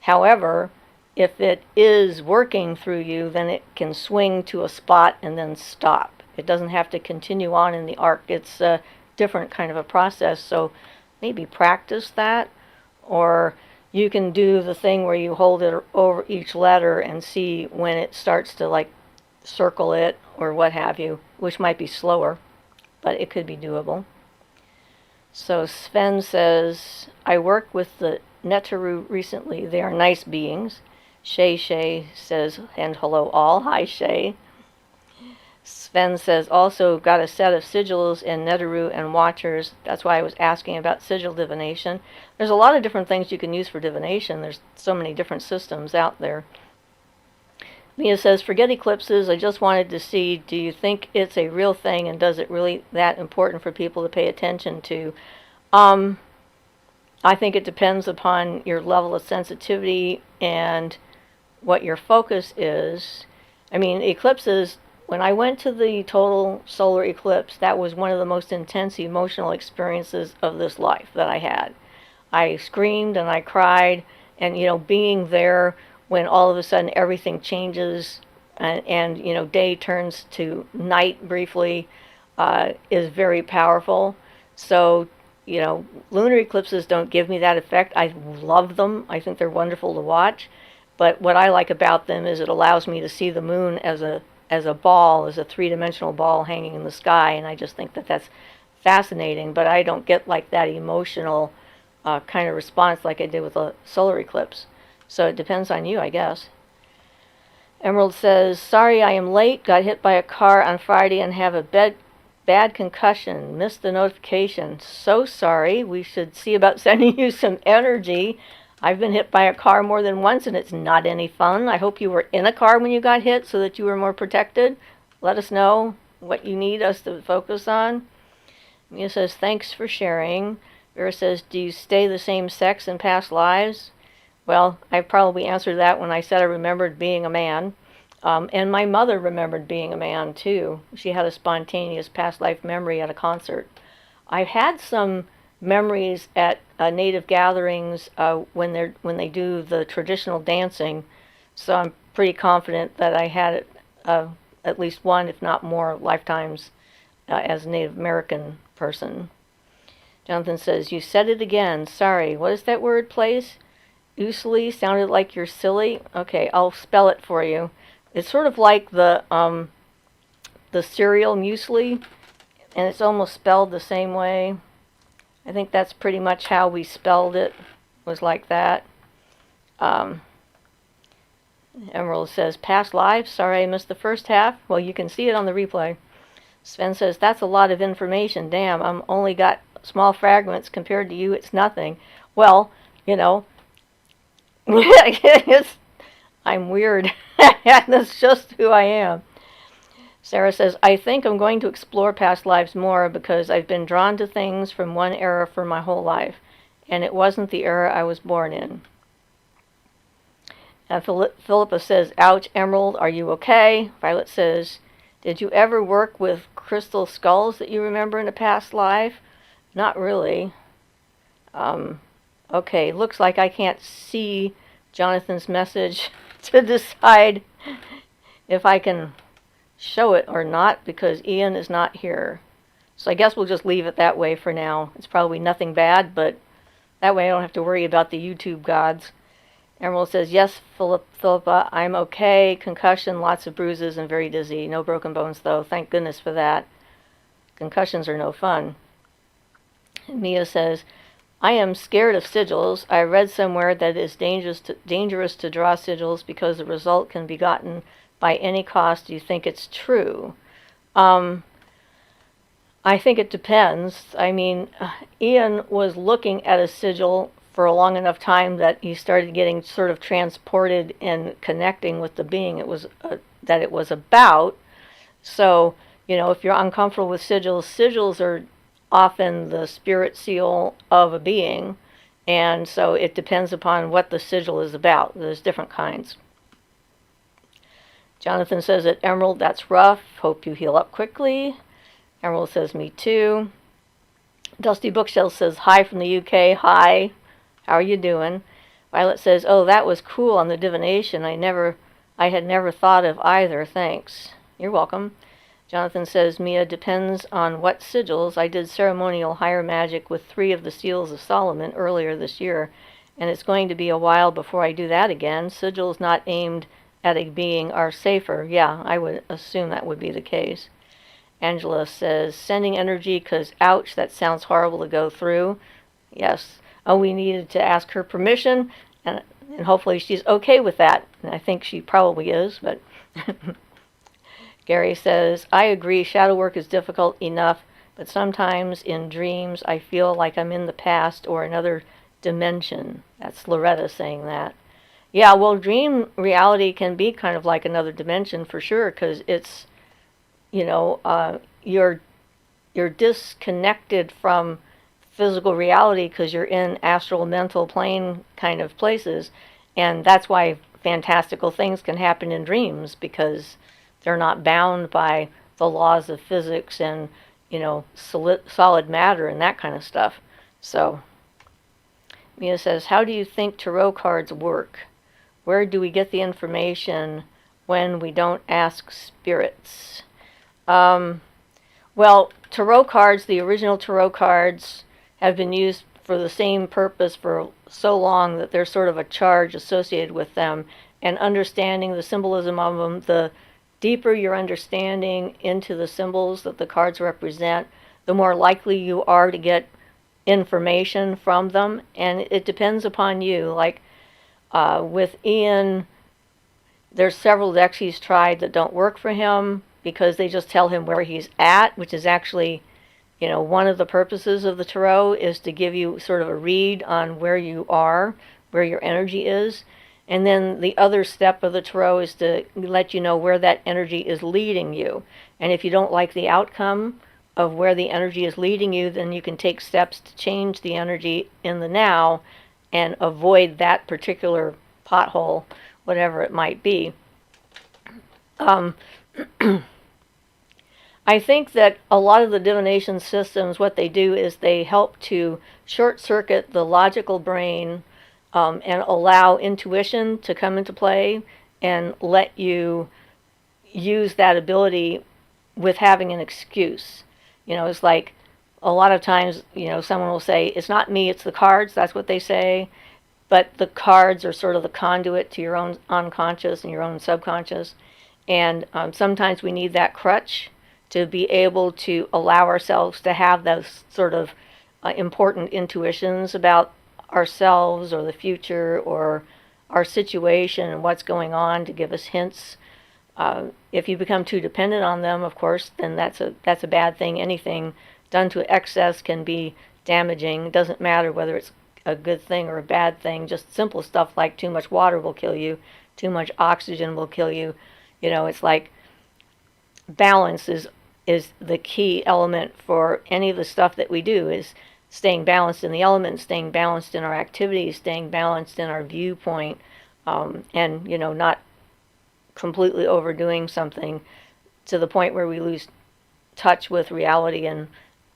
[SPEAKER 1] However, if it is working through you, then it can swing to a spot and then stop. It doesn't have to continue on in the arc. It's a different kind of a process, so maybe practice that, or you can do the thing where you hold it over each letter and see when it starts to like circle it or what have you, which might be slower, but it could be doable. So Sven says, I worked with the Netaru recently. They are nice beings. Shay says, and hello all. Hi, Shay. Sven says, also got a set of sigils and Netaru and watchers. That's why I was asking about sigil divination. There's a lot of different things you can use for divination. There's so many different systems out there. Mia says, forget eclipses. I just wanted to see, do you think it's a real thing, and does it really that important for people to pay attention to? I think it depends upon your level of sensitivity and what your focus is. I mean, eclipses when I went to the total solar eclipse, that was one of the most intense emotional experiences of this life that I had. I screamed and I cried, and being there when all of a sudden everything changes and day turns to night briefly is very powerful. So lunar eclipses don't give me that effect. I love them. I think they're wonderful to watch. But what I like about them is it allows me to see the moon as a ball, as a three-dimensional ball hanging in the sky, and I just think that that's fascinating. But I don't get like that emotional kind of response like I did with a solar eclipse. So it depends on you, I guess. Emerald says, sorry I am late. Got hit by a car on Friday and have a bad concussion. Missed the notification. So sorry. We should see about sending you some energy. I've been hit by a car more than once and it's not any fun. I hope you were in a car when you got hit so that you were more protected. Let us know what you need us to focus on. Mia says, thanks for sharing. Vera says, do you stay the same sex in past lives? Well, I probably answered that when I said I remembered being a man. And my mother remembered being a man, too. She had a spontaneous past life memory at a concert. I've had some memories at native gatherings when they do the traditional dancing, so I'm pretty confident that I had at least one, if not more, lifetimes as a Native American person. Jonathan says, you said it again. Sorry. What is that word, please? Oosely sounded like you're silly. Okay, I'll spell it for you. It's sort of like the cereal muesli, and it's almost spelled the same way. I think that's pretty much how we spelled it, was like that. Emerald says, past lives. Sorry I missed the first half. Well, you can see it on the replay. Sven says, that's a lot of information. Damn, I'm only got small fragments. Compared to you, it's nothing. Well, I'm weird. That's just who I am. Sarah says, I think I'm going to explore past lives more because I've been drawn to things from one era for my whole life, and it wasn't the era I was born in. And Philippa says, ouch, Emerald, are you okay? Violet says, did you ever work with crystal skulls that you remember in a past life? Not really. Okay, looks like I can't see Jonathan's message to decide if I can show it or not because Ian is not here. So I guess we'll just leave it that way for now. It's probably nothing bad, but that way I don't have to worry about the YouTube gods. Emerald says, yes, Philippa, I'm okay. Concussion, lots of bruises, and very dizzy. No broken bones, though. Thank goodness for that. Concussions are no fun. Mia says, I am scared of sigils. I read somewhere that it is dangerous to draw sigils because the result can be gotten by any cost. Do you think it's true? I think it depends. I mean, Ian was looking at a sigil for a long enough time that he started getting sort of transported and connecting with the being that it was about. So, if you're uncomfortable with sigils are often the spirit seal of a being, and so it depends upon what the sigil is about. There's different kinds. Jonathan says at Emerald, that's rough. Hope you heal up quickly. Emerald says, me too. Dusty Bookshelf says, hi from the UK. Hi. How are you doing? Violet says, oh, that was cool on the divination. I had never thought of either. Thanks. You're welcome. Jonathan says, Mia, depends on what sigils. I did ceremonial higher magic with 3 of the seals of Solomon earlier this year, and it's going to be a while before I do that again. Sigils not aimed at a being are safer. Yeah, I would assume that would be the case. Angela says, sending energy because, ouch, that sounds horrible to go through. Yes. Oh, we needed to ask her permission, and hopefully she's okay with that. And I think she probably is, but... Gary says, I agree, shadow work is difficult enough, but sometimes in dreams I feel like I'm in the past or another dimension. That's Loretta saying that. Yeah, well, dream reality can be kind of like another dimension for sure, because it's, you're disconnected from physical reality because you're in astral mental plane kind of places, and that's why fantastical things can happen in dreams, because they're not bound by the laws of physics and, solid matter and that kind of stuff. So, Mia says, how do you think tarot cards work? Where do we get the information when we don't ask spirits? Well, tarot cards, the original tarot cards, have been used for the same purpose for so long that there's sort of a charge associated with them. And understanding the symbolism of them, the deeper your understanding into the symbols that the cards represent, the more likely you are to get information from them. And it depends upon you. Like with Ian, there's several decks he's tried that don't work for him because they just tell him where he's at, which is actually, one of the purposes of the tarot is to give you sort of a read on where you are, where your energy is. And then the other step of the tarot is to let you know where that energy is leading you. And if you don't like the outcome of where the energy is leading you, then you can take steps to change the energy in the now and avoid that particular pothole, whatever it might be. I think that a lot of the divination systems, what they do is they help to short circuit the logical brain and allow intuition to come into play and let you use that ability with having an excuse. It's like a lot of times, someone will say, it's not me, it's the cards. That's what they say. But the cards are sort of the conduit to your own unconscious and your own subconscious. And sometimes we need that crutch to be able to allow ourselves to have those sort of important intuitions about ourselves or the future or our situation and what's going on, to give us hints. If you become too dependent on them, of course, then that's a bad thing. Anything done to excess can be damaging. It doesn't matter whether it's a good thing or a bad thing. Just simple stuff like too much water will kill you, too much oxygen will kill you. It's like balance is the key element for any of the stuff that we do, is staying balanced in the elements, staying balanced in our activities, staying balanced in our viewpoint, and not completely overdoing something to the point where we lose touch with reality and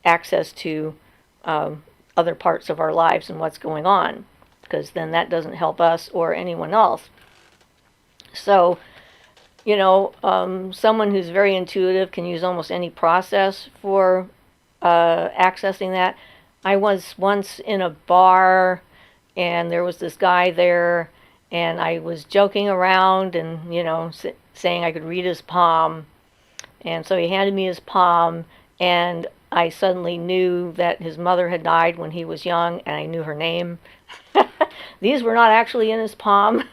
[SPEAKER 1] access to other parts of our lives and what's going on, because then that doesn't help us or anyone else. So, someone who's very intuitive can use almost any process for accessing that. I was once in a bar, and there was this guy there, and I was joking around and, saying I could read his palm. And so he handed me his palm, and I suddenly knew that his mother had died when he was young, and I knew her name. These were not actually in his palm.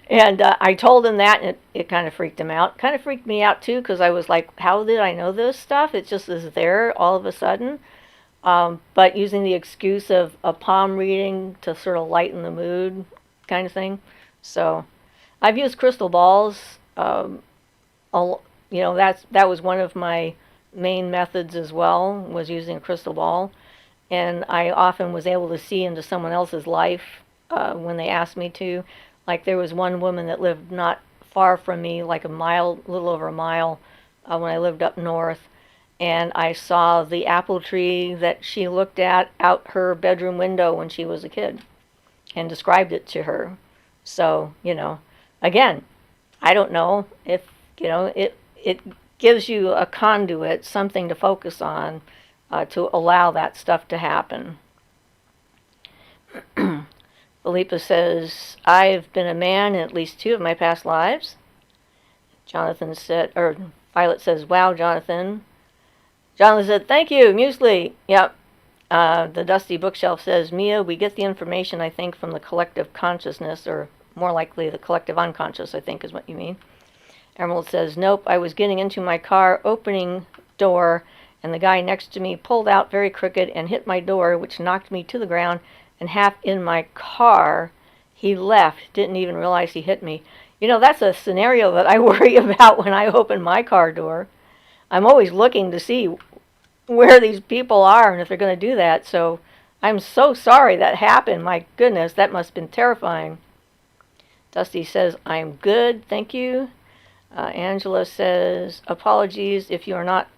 [SPEAKER 1] And I told him that, and it kind of freaked him out. Kind of freaked me out, too, because I was like, how did I know this stuff? It just is there all of a sudden. But using the excuse of a palm reading to sort of lighten the mood kind of thing. So I've used crystal balls. That was one of my main methods as well, was using a crystal ball. And I often was able to see into someone else's life when they asked me to. Like there was one woman that lived not far from me, like a little over a mile, when I lived up north. And I saw the apple tree that she looked at out her bedroom window when she was a kid and described it to her. So, again, I don't know if, it gives you a conduit, something to focus on to allow that stuff to happen. Philippa says, I've been a man in at least 2 of my past lives. Violet says, wow, Jonathan. Jonathan said, thank you, Muesli. Yep. The Dusty Bookshelf says, Mia, we get the information, I think, from the collective consciousness, or more likely the collective unconscious, I think is what you mean. Emerald says, nope, I was getting into my car, opening door, and the guy next to me pulled out very crooked and hit my door, which knocked me to the ground, and half in my car. He left, didn't even realize he hit me. That's a scenario that I worry about when I open my car door. I'm always looking to see where these people are and if they're going to do that. So I'm so sorry that happened. My goodness, that must have been terrifying. Dusty says, I'm good, thank you. Angela says, apologies if you are not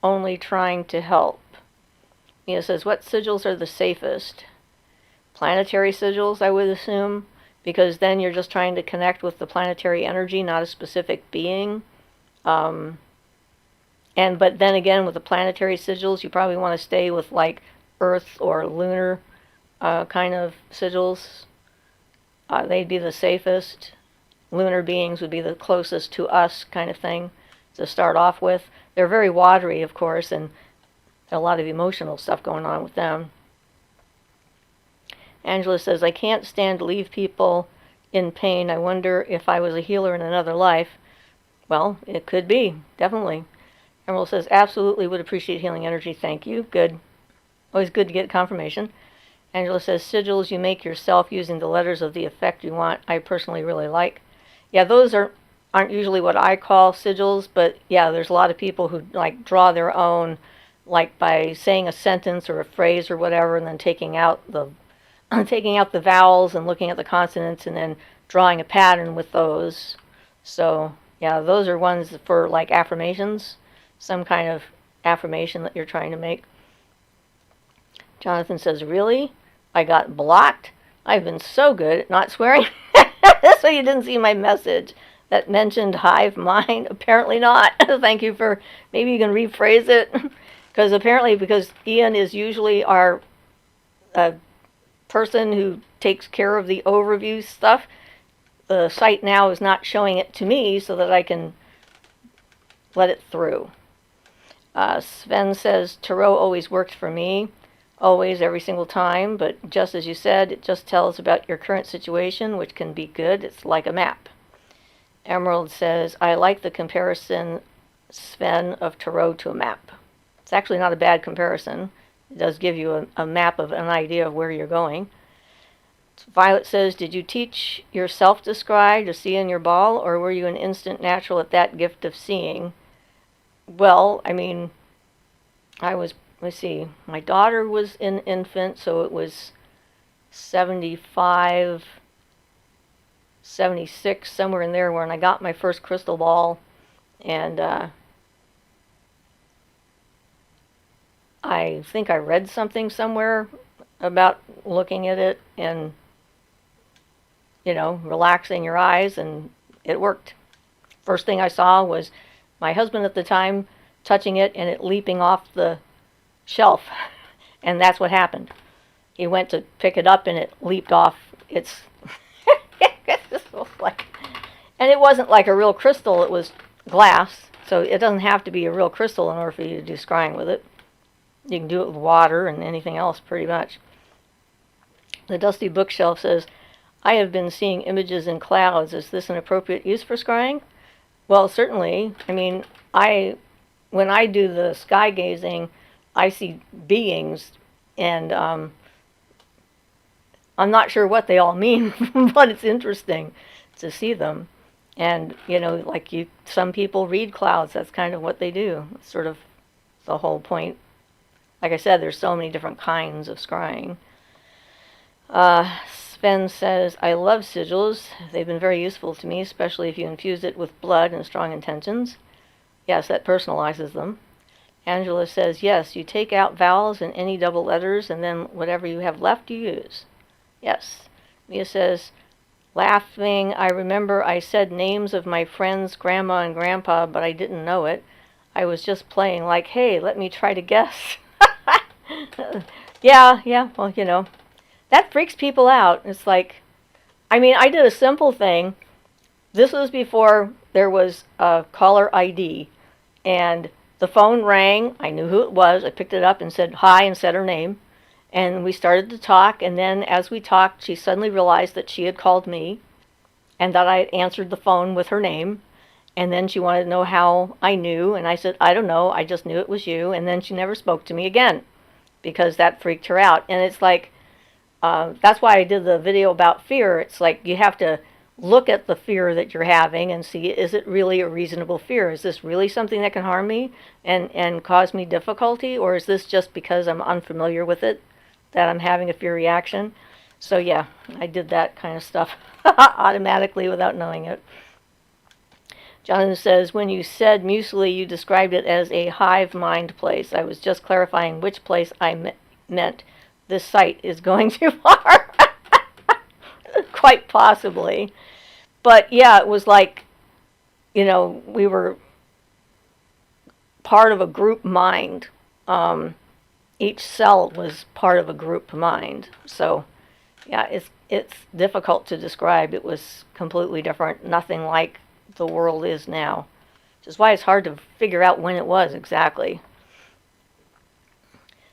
[SPEAKER 1] only trying to help. Mia says, what sigils are the safest? Planetary sigils, I would assume, because then you're just trying to connect with the planetary energy, not a specific being. But then again, with the planetary sigils, you probably want to stay with like Earth or lunar kind of sigils. They'd be the safest. Lunar beings would be the closest to us kind of thing to start off with. They're very watery, of course, and a lot of emotional stuff going on with them. Angela says, I can't stand to leave people in pain. I wonder if I was a healer in another life. Well, it could be, definitely. Emerald says, absolutely would appreciate healing energy. Thank you. Good. Always good to get confirmation. Angela says, sigils you make yourself using the letters of the effect you want. I personally really like. Yeah, those aren't usually what I call sigils, but yeah, there's a lot of people who like draw their own, like by saying a sentence or a phrase or whatever, and then taking out the vowels and looking at the consonants and then drawing a pattern with those. So yeah, those are ones for like affirmations, some kind of affirmation that you're trying to make. Jonathan says, really? I got blocked? I've been so good at not swearing. That's why you didn't see my message that mentioned hive mind. Apparently not. Thank you for, maybe you can rephrase it. because Ian is usually our person who takes care of the overview stuff. The site now is not showing it to me so that I can let it through. Sven says, Tarot always worked for me. Always, every single time, but just as you said, it just tells about your current situation, which can be good. It's like a map. Emerald says, I like the comparison, Sven, of Tarot to a map. It's actually not a bad comparison. It does give you a map of an idea of where you're going. Violet says, did you teach yourself to scry, to see in your ball, or were you an instant natural at that gift of seeing? Well, I mean, let's see, my daughter was an infant, so it was 75, 76, somewhere in there when I got my first crystal ball. And I think I read something somewhere about looking at it and, relaxing your eyes, and it worked. First thing I saw was my husband at the time touching it and it leaping off the shelf, and that's what happened. He went to pick it up and it leaped off its and it wasn't like a real crystal, it was glass, so it doesn't have to be a real crystal in order for you to do scrying with it. You can do it with water and anything else pretty much. The Dusty Bookshelf says, I have been seeing images in clouds. Is this an appropriate use for scrying? Well, certainly. I mean, when I do the sky gazing, I see beings, and I'm not sure what they all mean, but it's interesting to see them. And, some people read clouds. That's kind of what they do. It's sort of the whole point. Like I said, there's so many different kinds of scrying. Sven says, I love sigils. They've been very useful to me, especially if you infuse it with blood and strong intentions. Yes, that personalizes them. Angela says, yes, you take out vowels and any double letters, and then whatever you have left you use. Yes. Mia says, laughing, I remember I said names of my friends, grandma and grandpa, but I didn't know it. I was just playing like, hey, let me try to guess. Yeah, well, that freaks people out. It's like, I did a simple thing. This was before there was a caller ID, and the phone rang. I knew who it was. I picked it up and said hi and said her name, and we started to talk, and then as we talked, she suddenly realized that she had called me and that I had answered the phone with her name, and then she wanted to know how I knew, and I said, I don't know, I just knew it was you, and then she never spoke to me again because that freaked her out. And it's like, that's why I did the video about fear. It's like you have to look at the fear that you're having and see, is it really a reasonable fear? Is this really something that can harm me and cause me difficulty? Or is this just because I'm unfamiliar with it that I'm having a fear reaction? So yeah, I did that kind of stuff automatically without knowing it. Jonathan says, when you said muesli, you described it as a hive mind place. I was just clarifying which place I meant. This site is going too far. Quite possibly. But yeah, it was like, we were part of a group mind. Each cell was part of a group mind. So yeah, it's difficult to describe. It was completely different, nothing like the world is now, which is why it's hard to figure out when it was exactly.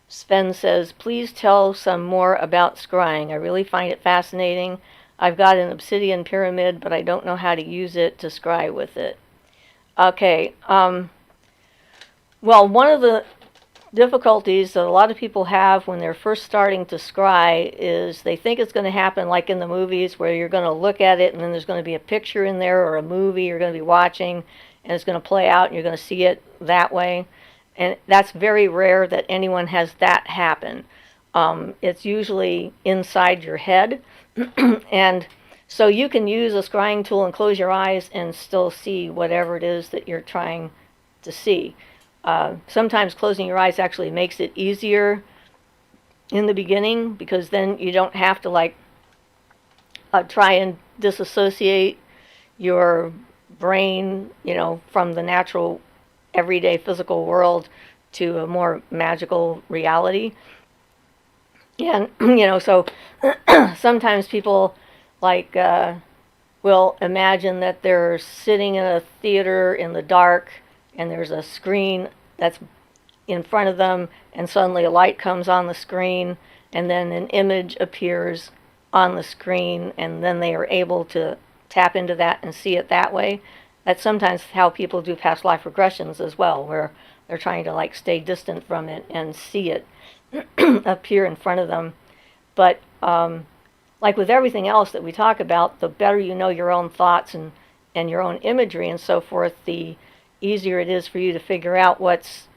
[SPEAKER 1] Sven says, please tell some more about scrying. I really find it fascinating. I've got an obsidian pyramid, but I don't know how to use it to scry with it. Okay, well, one of the difficulties that a lot of people have when they're first starting to scry is they think it's going to happen like in the movies where you're going to look at it and then there's going to be a picture in there or a movie you're going to be watching and it's going to play out and you're going to see it that way. And that's very rare that anyone has that happen. It's usually inside your head. And so you can use a scrying tool and close your eyes and still see whatever it is that you're trying to see. Sometimes closing your eyes actually makes it easier in the beginning because then you don't have to try and disassociate your brain, from the natural everyday physical world to a more magical reality. And, so sometimes people will imagine that they're sitting in a theater in the dark and there's a screen that's in front of them, and suddenly a light comes on the screen, and then an image appears on the screen, and then they are able to tap into that and see it that way. That's sometimes how people do past life regressions as well, where they're trying to stay distant from it and see it appear in front of them. But like with everything else that we talk about, the better you know your own thoughts and your own imagery and so forth, the easier it is for you to figure out what's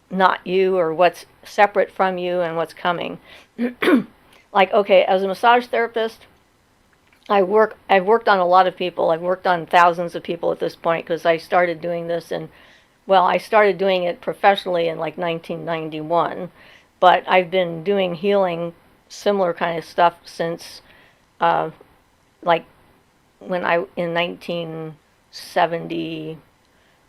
[SPEAKER 1] not you or what's separate from you and what's coming. Okay, as a massage therapist, I've worked on a lot of people. I've worked on thousands of people at this point because I started doing this I started doing it professionally in 1991, but I've been doing healing, similar kind of stuff since when in 1970,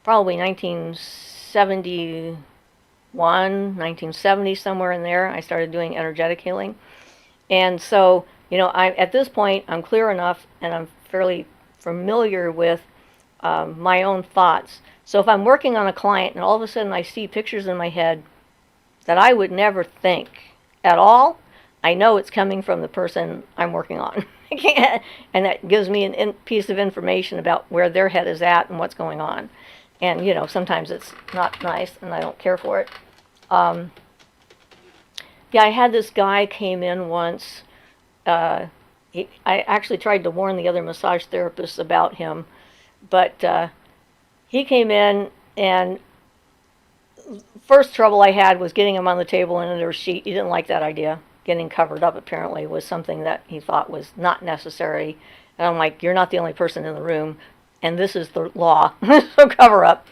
[SPEAKER 1] probably 1971, 1970, somewhere in there, I started doing energetic healing. And so, at this point, I'm clear enough and I'm fairly familiar with my own thoughts. So if I'm working on a client and all of a sudden I see pictures in my head that I would never think at all, I know it's coming from the person I'm working on. And that gives me a piece of information about where their head is at and what's going on. And, sometimes it's not nice and I don't care for it. I had this guy came in once. I actually tried to warn the other massage therapists about him, but he came in, and first trouble I had was getting him on the table and under a sheet. He didn't like that idea. Getting covered up apparently was something that he thought was not necessary. And I'm like, you're not the only person in the room, and this is the law, so cover up.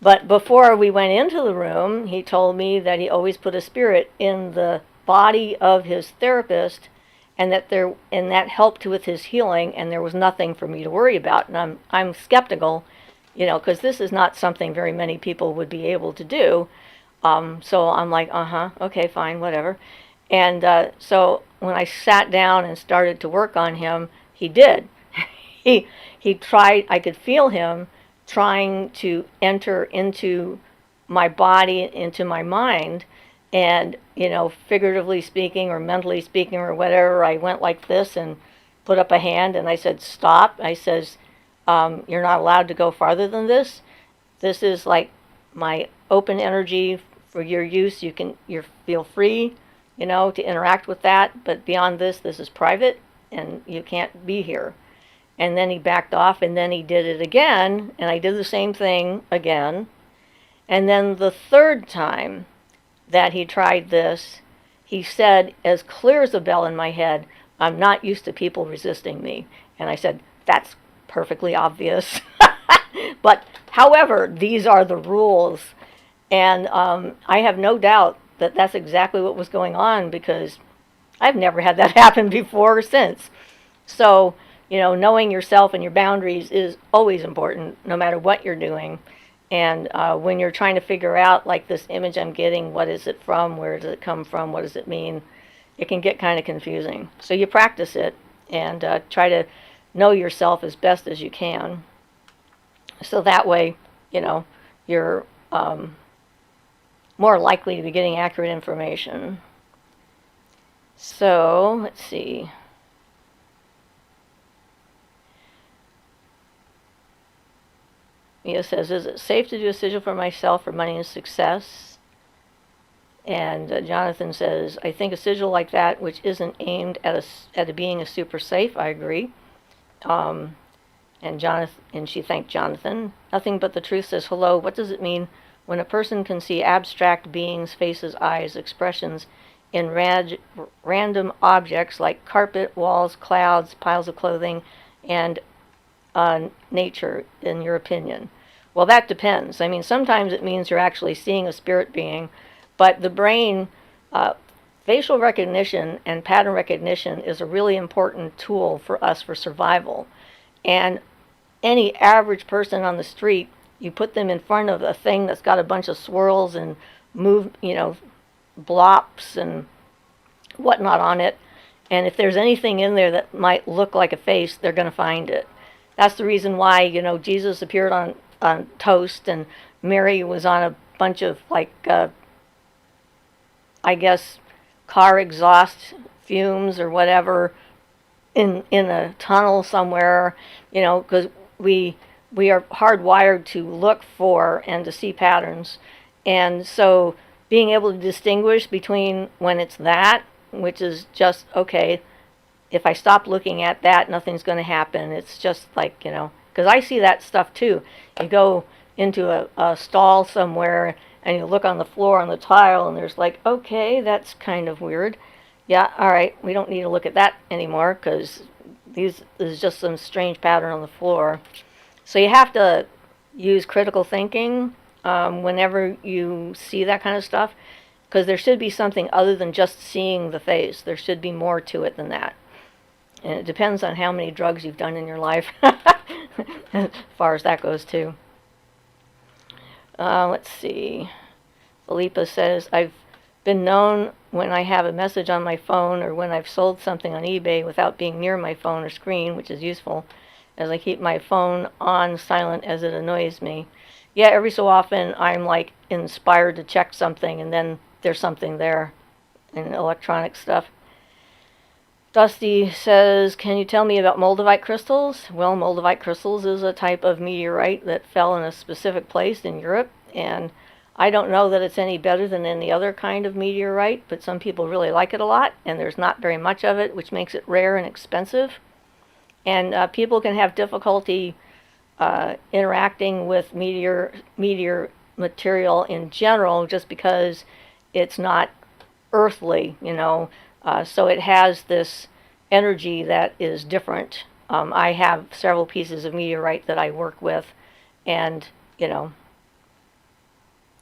[SPEAKER 1] But before we went into the room, he told me that he always put a spirit in the body of his therapist, and that helped with his healing, and there was nothing for me to worry about. And I'm skeptical, because this is not something very many people would be able to do. So I'm like, okay, fine, whatever. And so when I sat down and started to work on him, he did. He tried. I could feel him trying to enter into my body, into my mind, and figuratively speaking or mentally speaking or whatever, I went like this and put up a hand and I said, stop. I says, you're not allowed to go farther than this. This is like my open energy for your use. You feel free, to interact with that, but beyond this is private and you can't be here. And then he backed off, and then he did it again, and I did the same thing again. And then the third time that he tried this, he said, as clear as a bell in my head, I'm not used to people resisting me. And I said, that's perfectly obvious. But, however, these are the rules. And I have no doubt that that's exactly what was going on, because I've never had that happen before or since. So, knowing yourself and your boundaries is always important, no matter what you're doing. And when you're trying to figure out, like, this image I'm getting, what is it from, where does it come from, what does it mean, it can get kind of confusing. So you practice it and try to know yourself as best as you can. So that way, you're more likely to be getting accurate information. So, let's see. Mia says, is it safe to do a sigil for myself for money and success? And Jonathan says, I think a sigil like that, which isn't aimed at being a super safe, I agree. And she thanked Jonathan. Nothing but the truth says, hello, what does it mean when a person can see abstract beings, faces, eyes, expressions in random objects like carpet, walls, clouds, piles of clothing, and nature, in your opinion? Well, that depends. I mean, sometimes it means you're actually seeing a spirit being, but the brain, facial recognition and pattern recognition is a really important tool for us for survival. And any average person on the street, you put them in front of a thing that's got a bunch of swirls and blops and whatnot on it, and if there's anything in there that might look like a face, they're going to find it. That's the reason why, Jesus appeared on toast, and Mary was on a bunch of, like, I guess, car exhaust fumes or whatever in a tunnel somewhere, because we are hardwired to look for and to see patterns. And so being able to distinguish between when it's that, which is just, okay, if I stop looking at that, nothing's going to happen. It's just like, because I see that stuff too. You go into a stall somewhere and you look on the floor on the tile and there's like, okay, that's kind of weird. Yeah, all right, we don't need to look at that anymore because this is just some strange pattern on the floor. So you have to use critical thinking whenever you see that kind of stuff, because there should be something other than just seeing the face. There should be more to it than that. And it depends on how many drugs you've done in your life, as far as that goes too. Let's see. Philippa says, I've been known when I have a message on my phone or when I've sold something on eBay without being near my phone or screen, which is useful, as I keep my phone on silent as it annoys me. Yeah, every so often I'm like inspired to check something and then there's something there in electronic stuff. Dusty says, can you tell me about Moldavite crystals? Well, Moldavite crystals is a type of meteorite that fell in a specific place in Europe, and I don't know that it's any better than any other kind of meteorite, but some people really like it a lot, and there's not very much of it, which makes it rare and expensive. And people can have difficulty interacting with meteor material in general just because it's not earthly, so it has this energy that is different. I have several pieces of meteorite that I work with, and,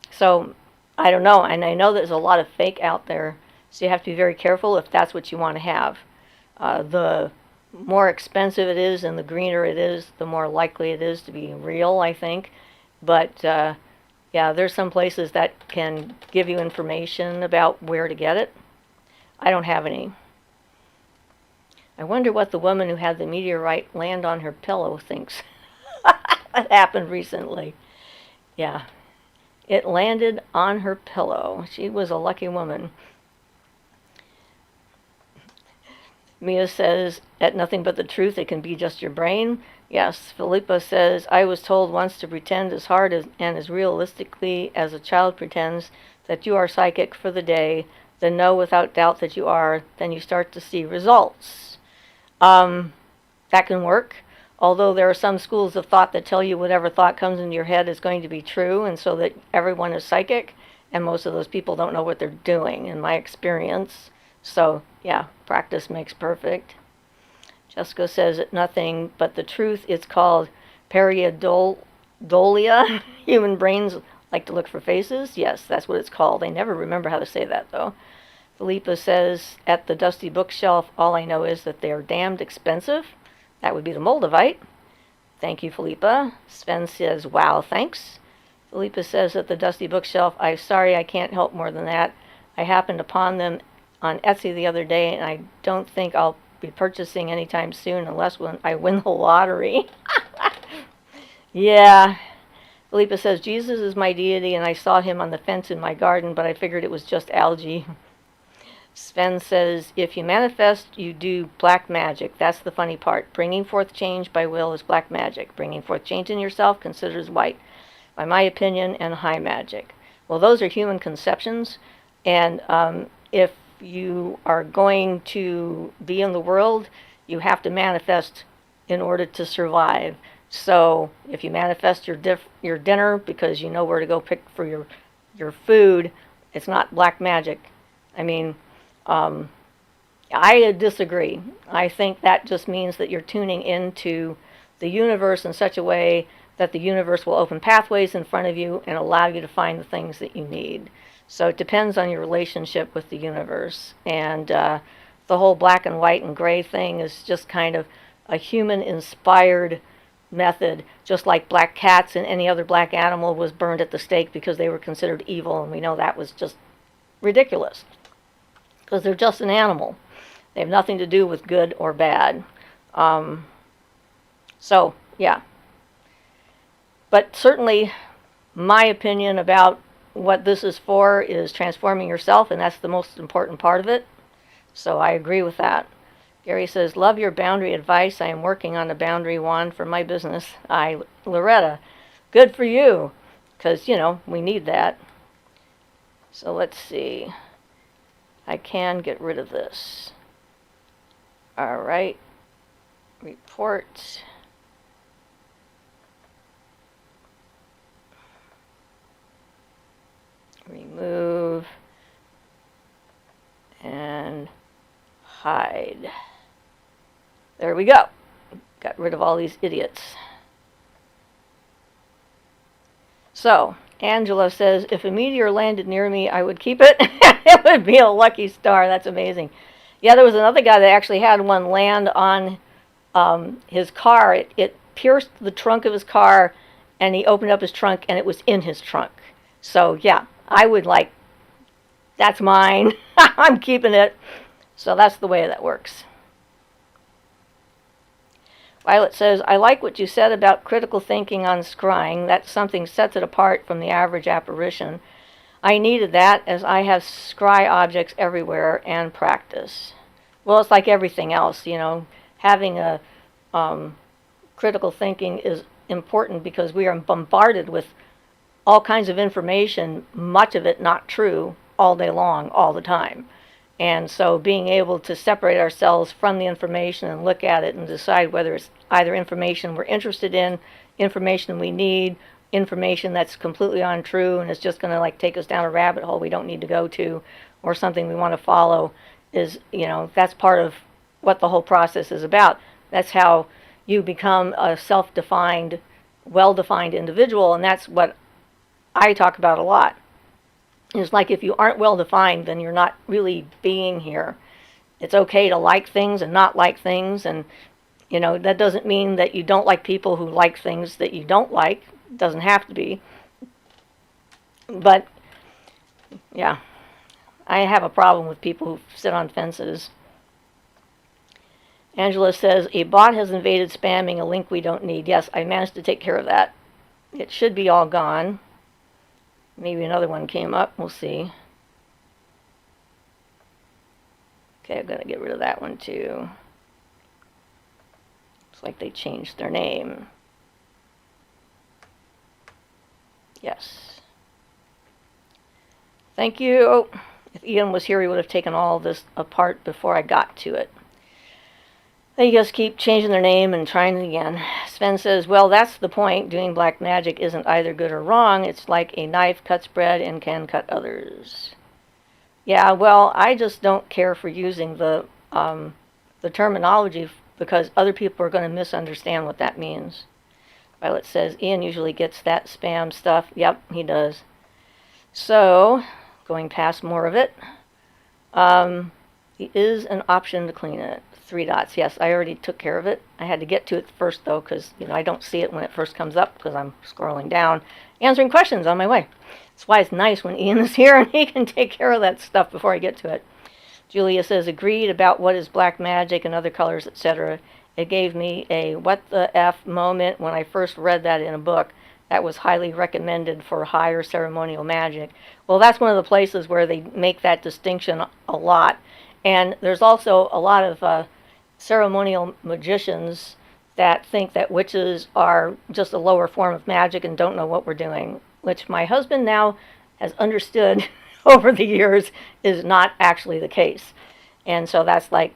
[SPEAKER 1] so I don't know. And I know there's a lot of fake out there, so you have to be very careful if that's what you want to have. The more expensive it is and the greener it is, the more likely it is to be real, I think. But, yeah, there's some places that can give you information about where to get it. I don't have any. I wonder what the woman who had the meteorite land on her pillow thinks. That happened recently. Yeah. It landed on her pillow. She was a lucky woman. Mia says, at nothing but the truth, it can be just your brain. Yes, Philippa says, I was told once to pretend as hard and as realistically as a child pretends that you are psychic for the day, then know without doubt that you are, then you start to see results. That can work, although there are some schools of thought that tell you whatever thought comes into your head is going to be true, and so that everyone is psychic, and most of those people don't know what they're doing, in my experience. So, yeah, practice makes perfect. Jessica says, it nothing but the truth. It's called periodontal Dolia. Human brains like to look for faces. Yes, that's what it's called. I never remember how to say that, though. Philippa says, at the dusty bookshelf, all I know is that they are damned expensive. That would be the Moldavite. Thank you, Philippa. Sven says, wow, thanks. Philippa says, at the dusty bookshelf, I'm sorry I can't help more than that. I happened upon them on Etsy the other day, and I don't think I'll be purchasing anytime soon unless when I win the lottery. Yeah. Philippa says, Jesus is my deity, and I saw him on the fence in my garden, but I figured it was just algae. Sven says, if you manifest, you do black magic. That's the funny part. Bringing forth change by will is black magic. Bringing forth change in yourself considers white, by my opinion, and high magic. Well, those are human conceptions, and if you are going to be in the world, you have to manifest in order to survive. So if you manifest your dinner because you know where to go pick for your food, it's not black magic. I mean, I disagree. I think that just means that you're tuning into the universe in such a way that the universe will open pathways in front of you and allow you to find the things that you need. So it depends on your relationship with the universe. And the whole black and white and gray thing is just kind of a human-inspired method, just like black cats and any other black animal was burned at the stake because they were considered evil, and we know that was just ridiculous because they're just an animal. They have nothing to do with good or bad. So, yeah. But certainly, my opinion about what this is for is transforming yourself, and that's the most important part of it. So I agree with that. Gary says, love your boundary advice. I am working on a boundary wand for my business. Loretta, good for you, because, we need that. So let's see. I can get rid of this. All right. Report. Remove. And hide. There we go. Got rid of all these idiots. So, Angela says, if a meteor landed near me, I would keep it. It would be a lucky star. That's amazing. Yeah, there was another guy that actually had one land on his car. It pierced the trunk of his car, and he opened up his trunk, and it was in his trunk. So, yeah, I would that's mine. I'm keeping it. So that's the way that works. Violet says, I like what you said about critical thinking on scrying. That something sets it apart from the average apparition. I needed that as I have scry objects everywhere and practice. Well, it's like everything else, having a critical thinking is important because we are bombarded with all kinds of information, much of it not true, all day long, all the time. And so being able to separate ourselves from the information and look at it and decide whether it's either information we're interested in, information we need, information that's completely untrue and is just going to take us down a rabbit hole we don't need to go to, or something we want to follow, is, that's part of what the whole process is about. That's how you become a self-defined, well-defined individual, and that's what I talk about a lot. It's like if you aren't well-defined, then you're not really being here. It's okay to like things and not like things, and that doesn't mean that you don't like people who like things that you don't like. It doesn't have to be. But, yeah, I have a problem with people who sit on fences. Angela says, a bot has invaded spamming a link we don't need. Yes, I managed to take care of that. It should be all gone. Maybe another one came up. We'll see. Okay, I'm going to get rid of that one too. Looks like they changed their name. Yes. Thank you. If Ian was here, he would have taken all of this apart before I got to it. They just keep changing their name and trying it again. Sven says, well, that's the point. Doing black magic isn't either good or wrong. It's like a knife cuts bread and can cut others. Yeah, well, I just don't care for using the terminology because other people are going to misunderstand what that means. Violet says, Ian usually gets that spam stuff. Yep, he does. So, going past more of it, it is an option to clean it. 3 dots. Yes, I already took care of it. I had to get to it first, though, because, I don't see it when it first comes up because I'm scrolling down, answering questions on my way. That's why it's nice when Ian is here and he can take care of that stuff before I get to it. Julia says, agreed about what is black magic and other colors, etc. It gave me a what the F moment when I first read that in a book that was highly recommended for higher ceremonial magic. Well, that's one of the places where they make that distinction a lot. And there's also a lot of ceremonial magicians that think that witches are just a lower form of magic and don't know what we're doing, which my husband now has understood over the years is not actually the case. And so that's like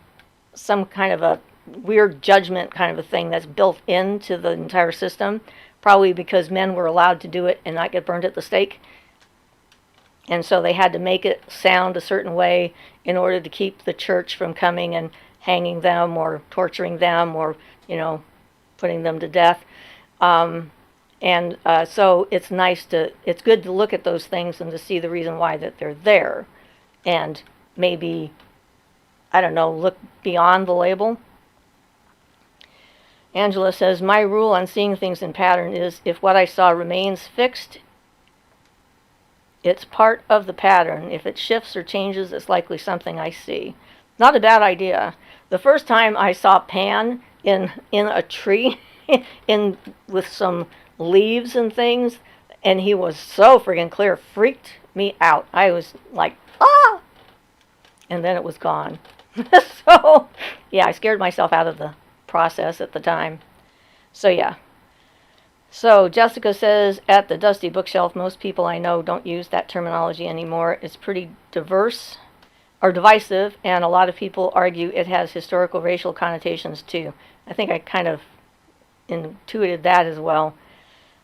[SPEAKER 1] some kind of a weird judgment kind of a thing that's built into the entire system, probably because men were allowed to do it and not get burned at the stake. And so they had to make it sound a certain way in order to keep the church from coming and hanging them or torturing them or, putting them to death. So it's good to look at those things and to see the reason why that they're there. And maybe, look beyond the label. Angela says, my rule on seeing things in pattern is if what I saw remains fixed, it's part of the pattern. If it shifts or changes, it's likely something I see. Not a bad idea. The first time I saw Pan in a tree with some leaves and things, and he was so friggin' clear, freaked me out. I was like, ah! And then it was gone. So, yeah, I scared myself out of the process at the time. So, yeah. So, Jessica says, at the Dusty Bookshelf, most people I know don't use that terminology anymore. It's pretty diverse or divisive, and a lot of people argue it has historical racial connotations too. I think I kind of intuited that as well.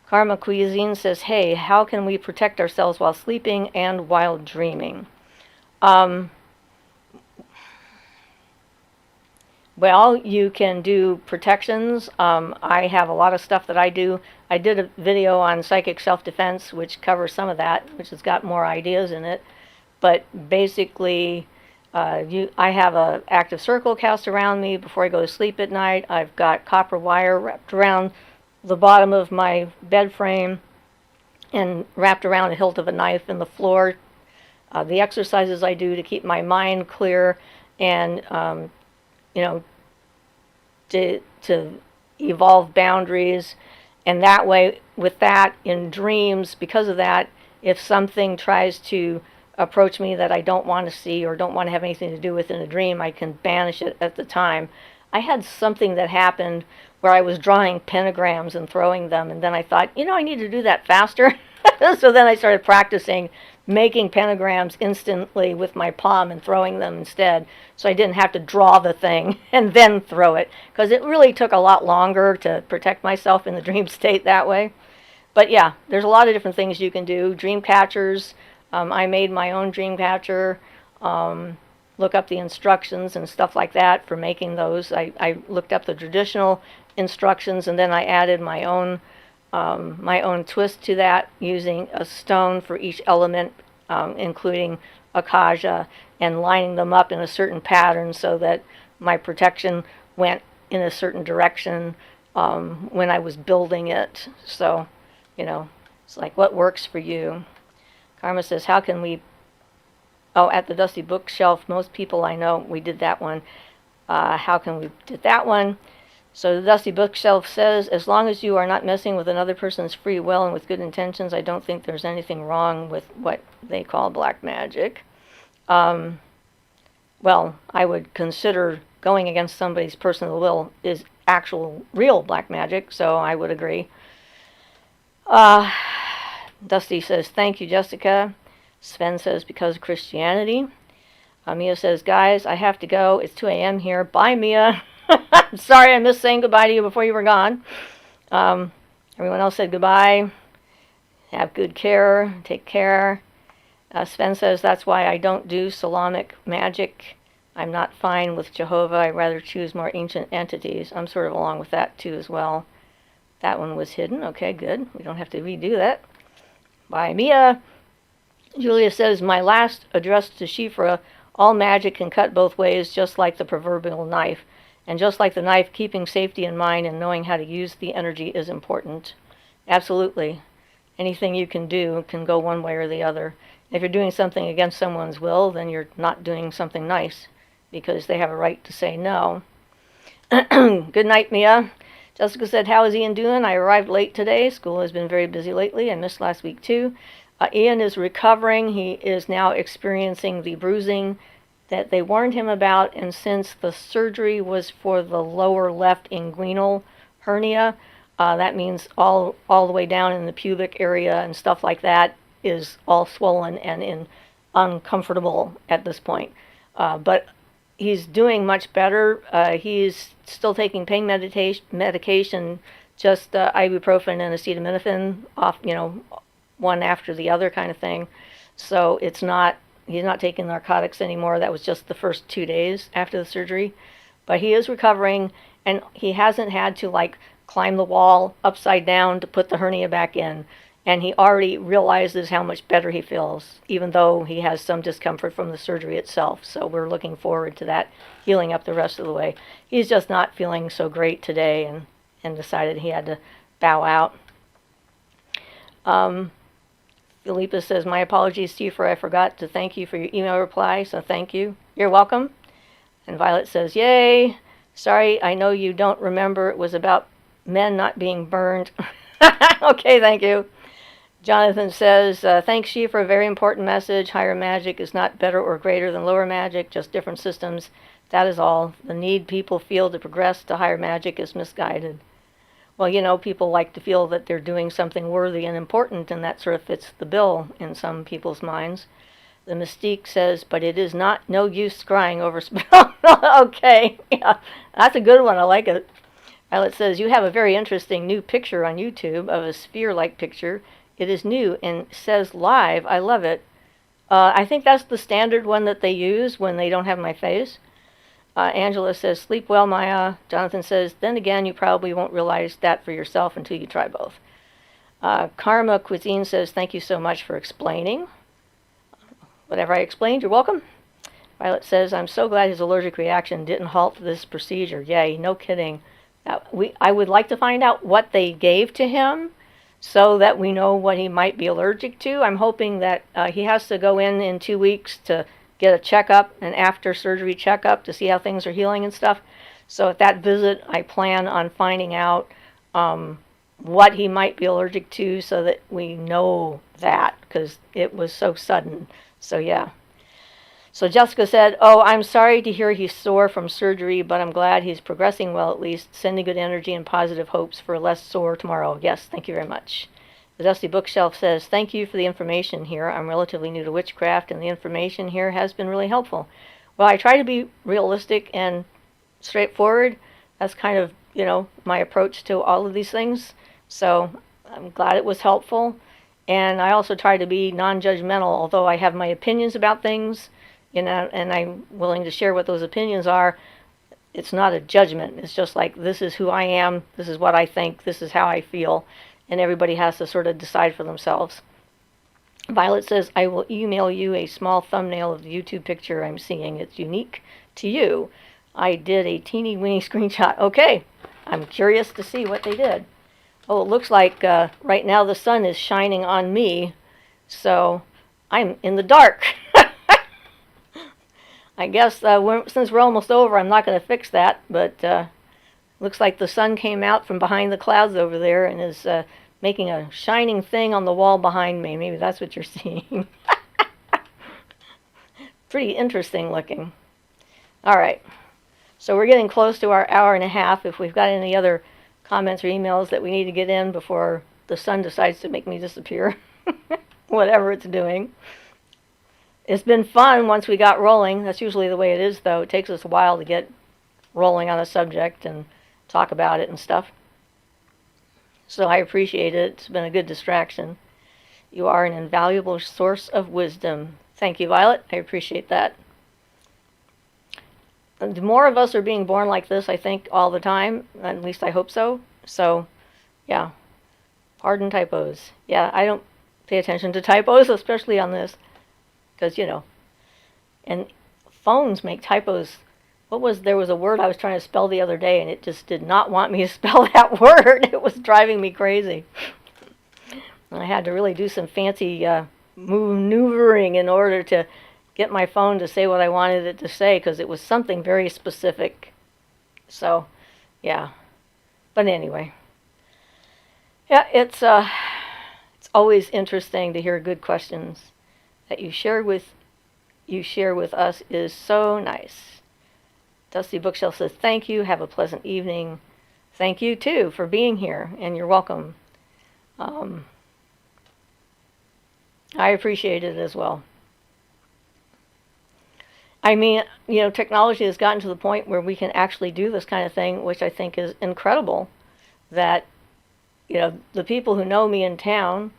[SPEAKER 1] Karma Cuisine says, hey, how can we protect ourselves while sleeping and while dreaming? Well, you can do protections. I have a lot of stuff that I do. I did a video on psychic self-defense, which covers some of that, which has got more ideas in it. But basically, I have an active circle cast around me before I go to sleep at night. I've got copper wire wrapped around the bottom of my bed frame and wrapped around the hilt of a knife in the floor. The exercises I do to keep my mind clear and to evolve boundaries. And that way, with that, in dreams, because of that, if something tries to approach me that I don't want to see or don't want to have anything to do with in a dream, I can banish it at the time. I had something that happened where I was drawing pentagrams and throwing them, and then I thought, I need to do that faster. So then I started practicing making pentagrams instantly with my palm and throwing them instead, so I didn't have to draw the thing and then throw it, because it really took a lot longer to protect myself in the dream state that way. But yeah, there's a lot of different things you can do. Dream catchers, I made my own dream catcher. Look up the instructions and stuff like that for making those. I looked up the traditional instructions, and then I added my own twist to that, using a stone for each element, including Akaja, and lining them up in a certain pattern so that my protection went in a certain direction when I was building it. So, it's like, what works for you? Karma says, how can we... Oh, at the Dusty Bookshelf, most people I know, we did that one. How can we did that one? So the Dusty Bookshelf says, as long as you are not messing with another person's free will and with good intentions, I don't think there's anything wrong with what they call black magic. Well, I would consider going against somebody's personal will is actual, real black magic, so I would agree. Dusty says, thank you, Jessica. Sven says, because of Christianity. Mia says, guys, I have to go. It's 2 a.m. here. Bye, Mia. I'm sorry I missed saying goodbye to you before you were gone. Everyone else said goodbye. Have good care. Take care. Sven says, that's why I don't do Solamic magic. I'm not fine with Jehovah. I'd rather choose more ancient entities. I'm sort of along with that, too, as well. That one was hidden. Okay, good. We don't have to redo that. By Mia. Julia says, my last address to Siofra, all magic can cut both ways, just like the proverbial knife. And just like the knife, keeping safety in mind and knowing how to use the energy is important. Absolutely. Anything you can do can go one way or the other. If you're doing something against someone's will, then you're not doing something nice, because they have a right to say no. Good night, Mia. Jessica said, how is Ian doing? I arrived late today. School has been very busy lately. I missed last week too. Ian is recovering. He is now experiencing the bruising that they warned him about, and since the surgery was for the lower left inguinal hernia, that means all the way down in the pubic area and stuff like that is all swollen and uncomfortable at this point. But he's doing much better. He's still taking pain medication, just ibuprofen and acetaminophen off, one after the other kind of thing. So he's not taking narcotics anymore. That was just the first 2 days after the surgery. But he is recovering, and he hasn't had to climb the wall upside down to put the hernia back in. And he already realizes how much better he feels, even though he has some discomfort from the surgery itself. So we're looking forward to that healing up the rest of the way. He's just not feeling so great today, and decided he had to bow out. Philippa says, my apologies, Siofra. I forgot to thank you for your email reply, so thank you. You're welcome. And Violet says, yay. Sorry, I know you don't remember. It was about men not being burned. Okay, thank you. Jonathan says, thanks, She, for a very important message. Higher magic is not better or greater than lower magic, just different systems. That is all. The need people feel to progress to higher magic is misguided. Well, people like to feel that they're doing something worthy and important, and that sort of fits the bill in some people's minds. The Mystique says, but it is not no use scrying over spell. Okay, yeah, that's a good one. I like it. Violet says, you have a very interesting new picture on YouTube of a sphere-like picture. It is new and says live. I love it. I think that's the standard one that they use when they don't have my face. Angela says, sleep well, Maya. Jonathan says, then again, you probably won't realize that for yourself until you try both. Karma Cuisine says, thank you so much for explaining. Whatever I explained, you're welcome. Violet says, I'm so glad his allergic reaction didn't halt this procedure. Yay, no kidding. I would like to find out what they gave to him so that we know what he might be allergic to. I'm hoping that he has to go in 2 weeks to get a checkup, an after-surgery checkup to see how things are healing and stuff. So at that visit, I plan on finding out what he might be allergic to so that we know that, because it was so sudden. So yeah. So Jessica said, oh, I'm sorry to hear he's sore from surgery, but I'm glad he's progressing well at least, sending good energy and positive hopes for less sore tomorrow. Yes, thank you very much. The Dusty Bookshelf says, thank you for the information here. I'm relatively new to witchcraft, and the information here has been really helpful. Well, I try to be realistic and straightforward. That's kind of, my approach to all of these things. So I'm glad it was helpful. And I also try to be non-judgmental, although I have my opinions about things, and I'm willing to share what those opinions are. It's not a judgment. It's just like, this is who I am, this is what I think, this is how I feel. And everybody has to sort of decide for themselves. Violet says, I will email you a small thumbnail of the YouTube picture I'm seeing. It's unique to you. I did a teeny weeny screenshot. Okay, I'm curious to see what they did. Oh, it looks like right now the sun is shining on me, so I'm in the dark. I guess since we're almost over, I'm not going to fix that, but looks like the sun came out from behind the clouds over there and is making a shining thing on the wall behind me. Maybe that's what you're seeing. Pretty interesting looking. All right. So we're getting close to our hour and a half. If we've got any other comments or emails that we need to get in before the sun decides to make me disappear, whatever it's doing. It's been fun once we got rolling. That's usually the way it is, though. It takes us a while to get rolling on a subject and talk about it and stuff. So I appreciate it. It's been a good distraction. You are an invaluable source of wisdom. Thank you, Violet. I appreciate that. And more of us are being born like this, I think, all the time. At least I hope so. So, Yeah. Pardon typos. Yeah, I don't pay attention to typos, especially on this, because, and phones make typos. There was a word I was trying to spell the other day, and it just did not want me to spell that word. It was driving me crazy. I had to really do some fancy maneuvering in order to get my phone to say what I wanted it to say, because it was something very specific. So, yeah. But anyway. Yeah, it's always interesting to hear good questions that you share with us is so nice. Dusty Bookshelf says, thank you, have a pleasant evening. Thank you, too, for being here, and you're welcome. I appreciate it as well. I mean, technology has gotten to the point where we can actually do this kind of thing, which I think is incredible, that, the people who know me in town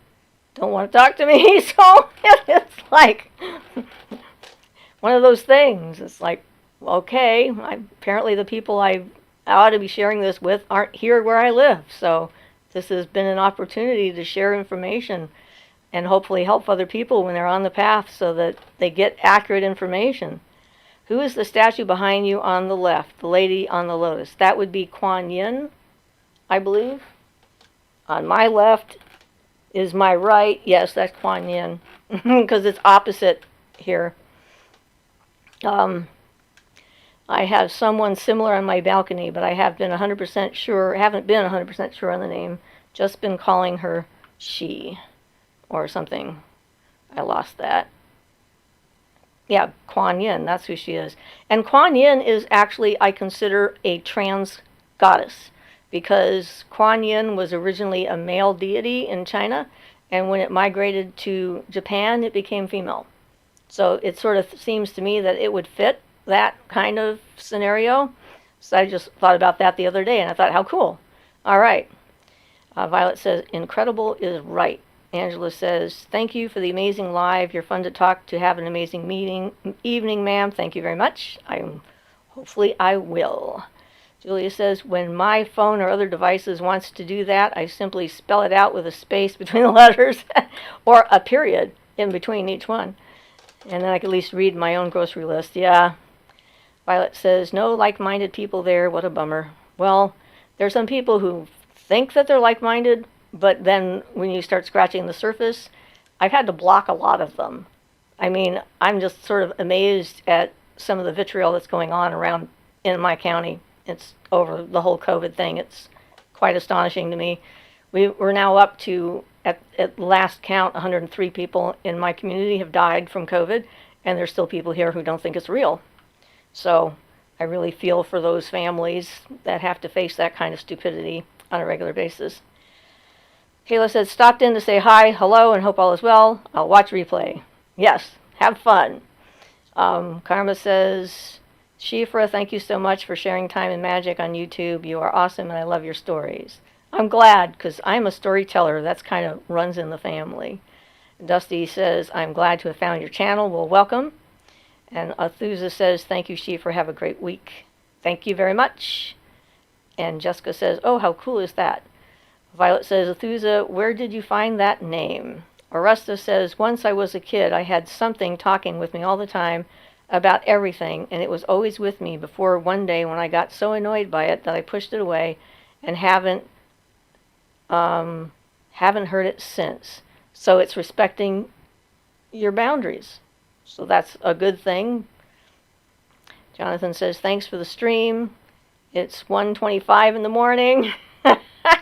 [SPEAKER 1] don't want to talk to me, so it's like one of those things. It's like, okay, apparently the people I ought to be sharing this with aren't here where I live, so this has been an opportunity to share information and hopefully help other people when they're on the path so that they get accurate information. Who is the statue behind you on the left, the lady on the lotus? That would be Kuan Yin, I believe. On my left is my right. Yes, that's Kuan Yin, because it's opposite here. I have someone similar on my balcony, but I haven't been 100% sure on the name. Just been calling her she or something. I lost that. Yeah, Kuan Yin, that's who she is. And Kuan Yin is actually, I consider, a trans goddess, because Kuan Yin was originally a male deity in China, and when it migrated to Japan, it became female. So it sort of seems to me that it would fit that kind of scenario. So I just thought about that the other day, and I thought, how cool. All right. Violet says, incredible is right. Angela says, thank you for the amazing live. You're fun to talk to. Have an amazing evening, ma'am. Thank you very much. Hopefully I will. Julia says, when my phone or other devices wants to do that, I simply spell it out with a space between the letters or a period in between each one. And then I can at least read my own grocery list. Yeah. Violet says, no like-minded people there. What a bummer. Well, there's some people who think that they're like-minded, but then when you start scratching the surface, I've had to block a lot of them. I mean, I'm just sort of amazed at some of the vitriol that's going on around in my county. It's over the whole COVID thing. It's quite astonishing to me. We're now up to, at last count, 103 people in my community have died from COVID, and there's still people here who don't think it's real. So I really feel for those families that have to face that kind of stupidity on a regular basis. Kayla says, stopped in to say hi, hello, and hope all is well. I'll watch replay. Yes, have fun. Karma says, Siofra, thank you so much for sharing time and magic on YouTube. You are awesome, and I love your stories. I'm glad, because I'm a storyteller. That's kind of runs in the family. Dusty says, I'm glad to have found your channel. Well, welcome. And Athusa says, thank you, Siofra. Have a great week. Thank you very much. And Jessica says, oh, how cool is that? Violet says, Athusa, where did you find that name? Oresta says, once I was a kid, I had something talking with me all the time about everything, and it was always with me before one day when I got so annoyed by it that I pushed it away and haven't heard it since. So it's respecting your boundaries. So that's a good thing. Jonathan says, thanks for the stream. It's 1:25 in the morning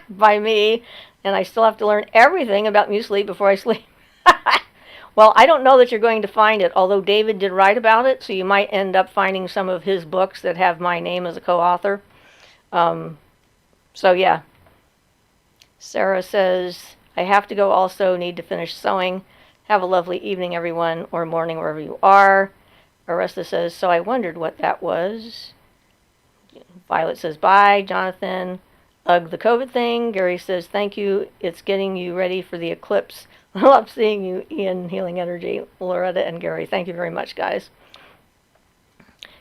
[SPEAKER 1] by me, and I still have to learn everything about muesli before I sleep. Well, I don't know that you're going to find it, although David did write about it, so you might end up finding some of his books that have my name as a co-author. So, yeah. Sarah says, I have to go also, need to finish sewing. Have a lovely evening, everyone, or morning, wherever you are. Aresta says, so I wondered what that was. Violet says, bye. Jonathan, ugh, the COVID thing. Gary says, thank you. It's getting you ready for the eclipse. I love seeing you, Ian, Healing Energy. Loretta and Gary, thank you very much, guys.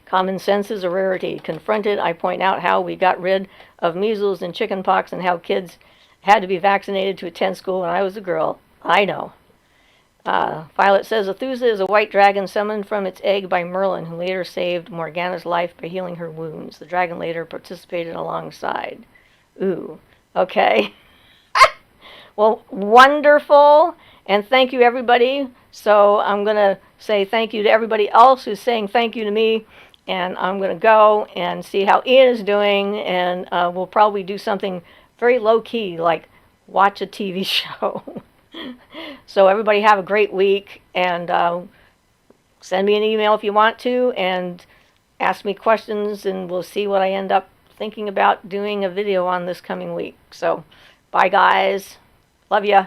[SPEAKER 1] Common sense is a rarity. Confronted, I point out how we got rid of measles and chickenpox and how kids Had to be vaccinated to attend school when I was a girl. I know. Violet says, Athena is a white dragon summoned from its egg by Merlin, who later saved Morgana's life by healing her wounds. The dragon later participated alongside. Ooh, okay. Well, wonderful, and thank you, everybody. So I'm going to say thank you to everybody else who's saying thank you to me, and I'm going to go and see how Ian is doing, and we'll probably do something very low-key, like watch a TV show. So everybody have a great week, and send me an email if you want to, and ask me questions, and we'll see what I end up thinking about doing a video on this coming week. So, bye guys. Love ya.